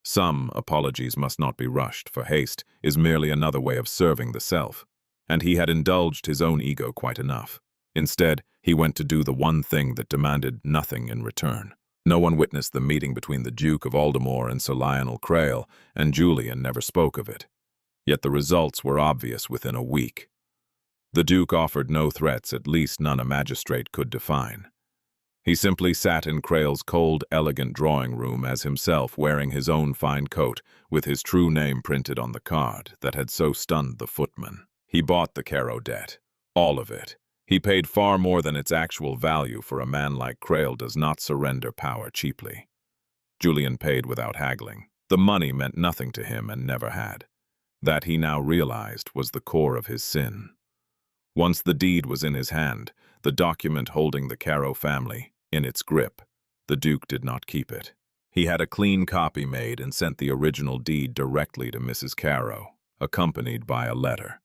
Some apologies must not be rushed, for haste is merely another way of serving the self, and he had indulged his own ego quite enough. Instead, he went to do the one thing that demanded nothing in return. No one witnessed the meeting between the Duke of Aldemore and Sir Lionel Crayle, and Julian never spoke of it. Yet the results were obvious within a week. The Duke offered no threats, at least none a magistrate could define. He simply sat in Crayle's cold, elegant drawing room as himself, wearing his own fine coat, with his true name printed on the card that had so stunned the footman. He bought the Caro debt. All of it. He paid far more than its actual value, for a man like Crayle does not surrender power cheaply. Julian paid without haggling. The money meant nothing to him and never had. That, he now realized, was the core of his sin. Once the deed was in his hand, the document holding the Caro family in its grip, the Duke did not keep it. He had a clean copy made and sent the original deed directly to Mrs. Caro, accompanied by a letter.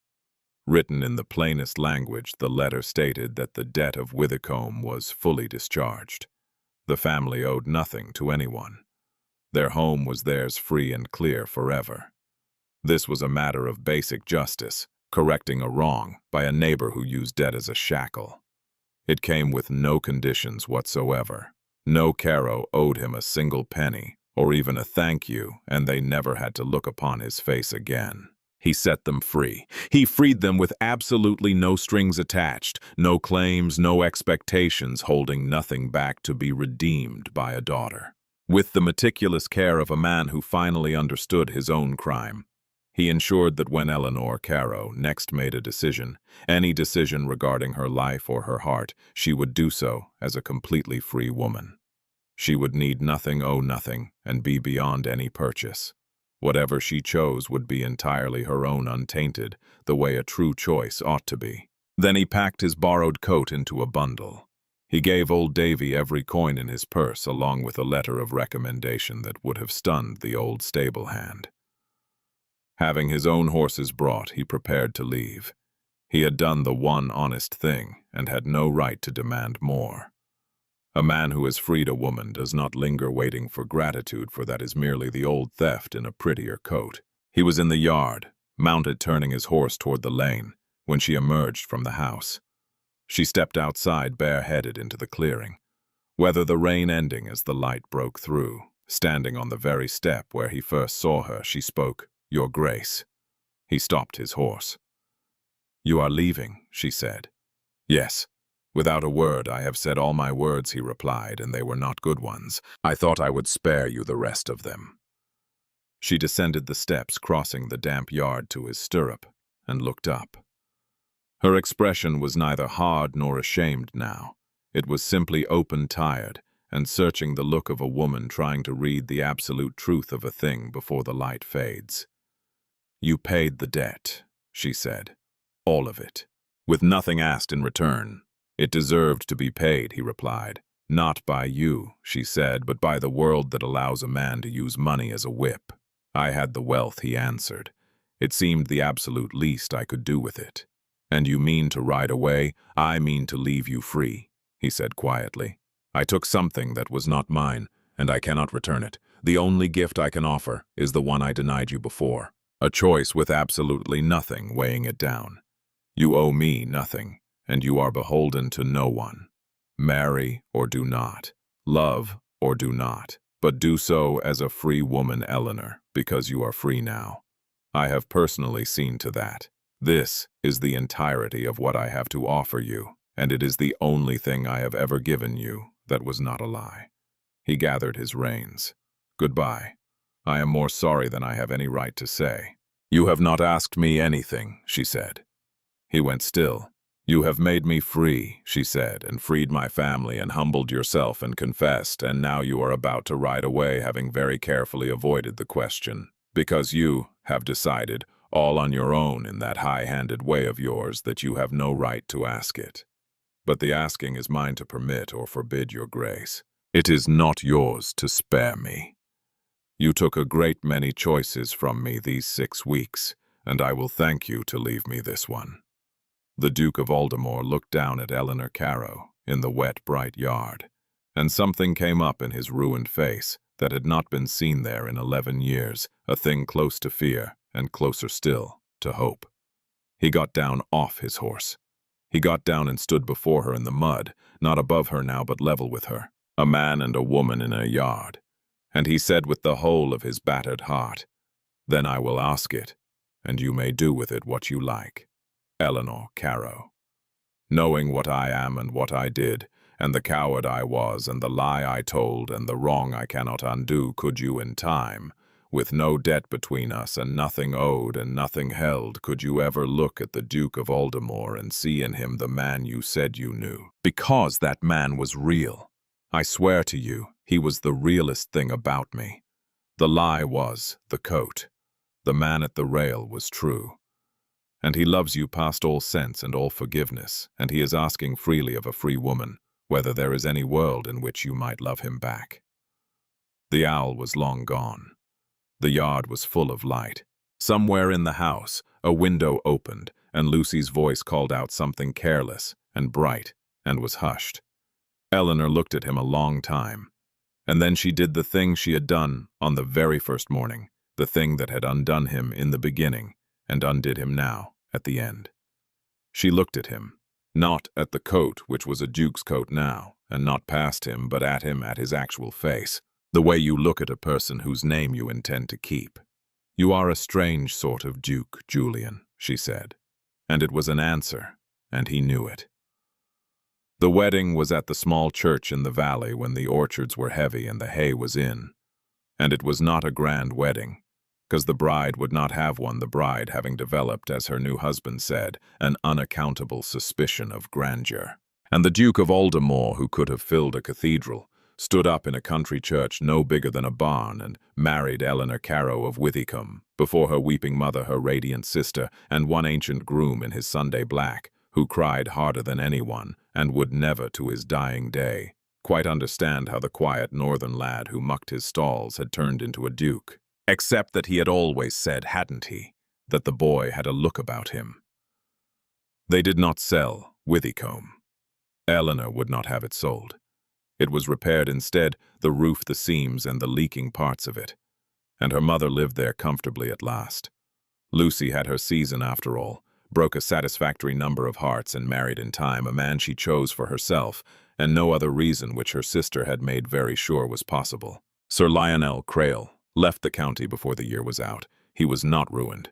Written in the plainest language, the letter stated that the debt of Withycombe was fully discharged. The family owed nothing to anyone. Their home was theirs free and clear forever. This was a matter of basic justice, correcting a wrong by a neighbor who used debt as a shackle. It came with no conditions whatsoever. No Caro owed him a single penny, or even a thank you, and they never had to look upon his face again. He set them free. He freed them with absolutely no strings attached, no claims, no expectations, holding nothing back, to be redeemed by a daughter. With the meticulous care of a man who finally understood his own crime, he ensured that when Eleanor Caro next made a decision, any decision regarding her life or her heart, she would do so as a completely free woman. She would need nothing, owe nothing, and be beyond any purchase. Whatever she chose would be entirely her own, untainted, the way a true choice ought to be. Then he packed his borrowed coat into a bundle. He gave old Davy every coin in his purse, along with a letter of recommendation that would have stunned the old stable hand. Having his own horses brought, he prepared to leave. He had done the one honest thing, and had no right to demand more. A man who has freed a woman does not linger waiting for gratitude, for that is merely the old theft in a prettier coat. He was in the yard, mounted, turning his horse toward the lane, when she emerged from the house. She stepped outside bareheaded into the clearing, weather the rain ending as the light broke through. Standing on the very step where he first saw her, she spoke, "Your Grace." He stopped his horse. "You are leaving," she said. "Yes. Without a word. I have said all my words," he replied, "and they were not good ones. I thought I would spare you the rest of them." She descended the steps, crossing the damp yard to his stirrup, and looked up. Her expression was neither hard nor ashamed now. It was simply open, tired, and searching, the look of a woman trying to read the absolute truth of a thing before the light fades. "You paid the debt," she said. "All of it. With nothing asked in return. It deserved to be paid," he replied. "Not by you," she said, "but by the world that allows a man to use money as a whip." "I had the wealth," he answered. "It seemed the absolute least I could do with it." "And you mean to ride away?" "I mean to leave you free," he said quietly. "I took something that was not mine, and I cannot return it. The only gift I can offer is the one I denied you before. A choice with absolutely nothing weighing it down. You owe me nothing, and you are beholden to no one. Marry or do not. Love or do not. But do so as a free woman, Eleanor, because you are free now. I have personally seen to that. This is the entirety of what I have to offer you, and it is the only thing I have ever given you that was not a lie." He gathered his reins. "Goodbye. I am more sorry than I have any right to say." "You have not asked me anything," she said. He went still. "You have made me free," she said, "and freed my family, and humbled yourself, and confessed, and now you are about to ride away, having very carefully avoided the question, because you have decided, all on your own in that high-handed way of yours, that you have no right to ask it. But the asking is mine to permit or forbid, your Grace. It is not yours to spare me. You took a great many choices from me these 6 weeks, and I will thank you to leave me this one." The Duke of Aldemore looked down at Eleanor Caro in the wet, bright yard, and something came up in his ruined face that had not been seen there in 11 years, a thing close to fear, and closer still to hope. He got down off his horse. He got down and stood before her in the mud, not above her now but level with her. a man and a woman in a yard, and he said with the whole of his battered heart, "Then I will ask it, and you may do with it what you like." Eleanor Caro. Knowing what I am and what I did, and the coward I was, and the lie I told, and the wrong I cannot undo, could you in time, with no debt between us and nothing owed and nothing held, could you ever look at the Duke of Aldemore and see in him the man you said you knew? Because that man was real. I swear to you, he was the realest thing about me. The lie was the coat. The man at the rail was true. And he loves you past all sense and all forgiveness, and he is asking freely of a free woman whether there is any world in which you might love him back. The owl was long gone. The yard was full of light. Somewhere in the house, a window opened, and Lucy's voice called out something careless and bright, and was hushed. Eleanor looked at him a long time, and then she did the thing she had done on the very first morning, the thing that had undone him in the beginning, and undid him now, at the end. She looked at him, not at the coat, which was a duke's coat now, and not past him, but at him at his actual face, the way you look at a person whose name you intend to keep. "You are a strange sort of duke, Julian," she said, and it was an answer, and he knew it. The wedding was at the small church in the valley when the orchards were heavy and the hay was in, and it was not a grand wedding, because the bride would not have one, the bride having developed, as her new husband said, an unaccountable suspicion of grandeur. And the Duke of Aldemore, who could have filled a cathedral, stood up in a country church no bigger than a barn and married Eleanor Caro of Withycombe, before her weeping mother, her radiant sister, and one ancient groom in his Sunday black, who cried harder than anyone, and would never to his dying day quite understand how the quiet northern lad who mucked his stalls had turned into a duke. Except that he had always said, hadn't he, that the boy had a look about him. They did not sell Withycombe. Eleanor would not have it sold. It was repaired instead, the roof, the seams, and the leaking parts of it. And her mother lived there comfortably at last. Lucy had her season after all, broke a satisfactory number of hearts and married in time a man she chose for herself, and no other reason which her sister had made very sure was possible. Sir Lionel Crayle left the county before the year was out. He was not ruined.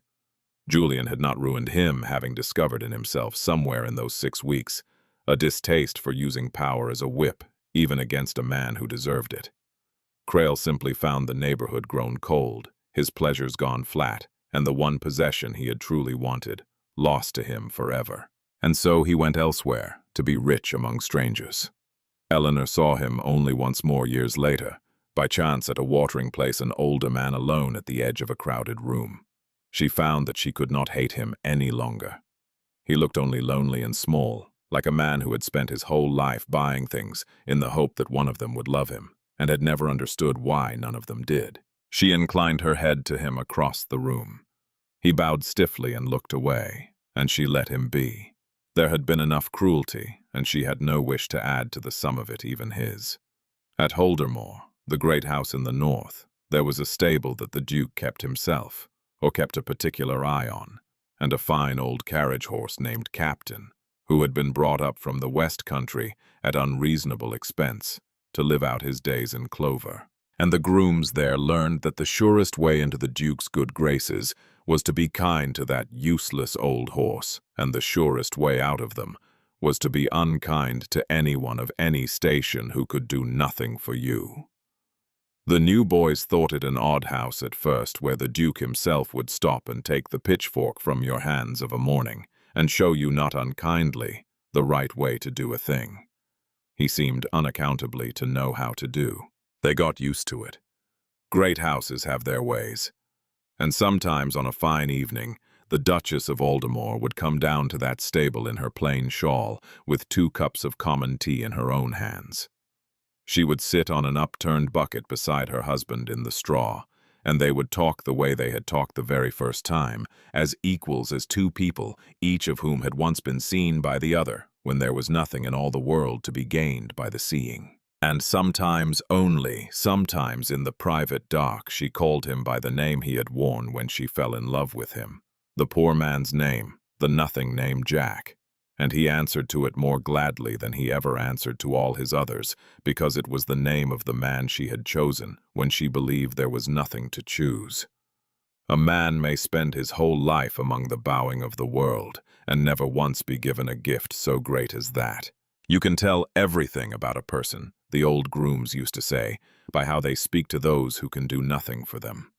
Julian had not ruined him, having discovered in himself somewhere in those 6 weeks a distaste for using power as a whip, even against a man who deserved it. Crayle simply found the neighborhood grown cold, his pleasures gone flat, and the one possession he had truly wanted lost to him forever. And so he went elsewhere, to be rich among strangers. Eleanor saw him only once more years later, by chance at a watering place, an older man alone at the edge of a crowded room. She found that she could not hate him any longer. He looked only lonely and small, like a man who had spent his whole life buying things in the hope that one of them would love him, and had never understood why none of them did. She inclined her head to him across the room. He bowed stiffly and looked away, and she let him be. There had been enough cruelty, and she had no wish to add to the sum of it, even his. At Aldemore, the great house in the north, there was a stable that the Duke kept himself, or kept a particular eye on, and a fine old carriage horse named Captain, who had been brought up from the West Country at unreasonable expense to live out his days in clover. And the grooms there learned that the surest way into the Duke's good graces was to be kind to that useless old horse, and the surest way out of them was to be unkind to anyone of any station who could do nothing for you. The new boys thought it an odd house at first, where the Duke himself would stop and take the pitchfork from your hands of a morning, and show you not unkindly the right way to do a thing. He seemed unaccountably to know how to do. They got used to it. Great houses have their ways. And sometimes on a fine evening, the Duchess of Aldemore would come down to that stable in her plain shawl, with 2 cups of common tea in her own hands. She would sit on an upturned bucket beside her husband in the straw, and they would talk the way they had talked the very first time, as equals, as 2 people, each of whom had once been seen by the other, when there was nothing in all the world to be gained by the seeing. And sometimes only, sometimes in the private dark, she called him by the name he had worn when she fell in love with him, the poor man's name, the nothing named Jack. and he answered to it more gladly than he ever answered to all his others, because it was the name of the man she had chosen when she believed there was nothing to choose. A man may spend his whole life among the bowing of the world and never once be given a gift so great as that. You can tell everything about a person, the old grooms used to say, by how they speak to those who can do nothing for them.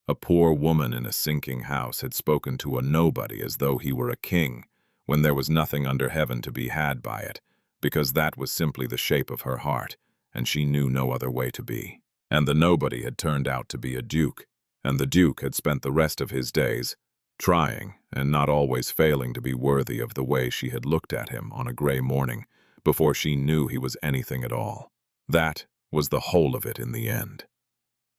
A poor woman in a sinking house had spoken to a nobody as though he were a king, when there was nothing under heaven to be had by it, because that was simply the shape of her heart, and she knew no other way to be. And the nobody had turned out to be a duke, and the duke had spent the rest of his days trying, and not always failing to be worthy of the way she had looked at him on a gray morning, before she knew he was anything at all. That was the whole of it in the end.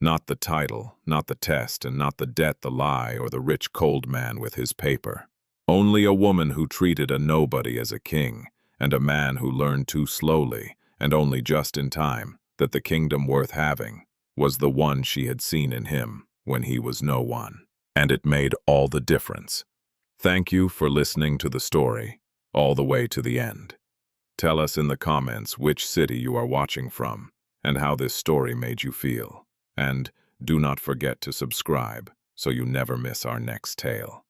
Not the title, not the test, and not the debt, the lie, or the rich cold man with his paper. Only a woman who treated a nobody as a king, and a man who learned too slowly, and only just in time, that the kingdom worth having was the one she had seen in him when he was no one. And it made all the difference. Thank you for listening to the story, all the way to the end. Tell us in the comments which city you are watching from, and how this story made you feel. And do not forget to subscribe so you never miss our next tale.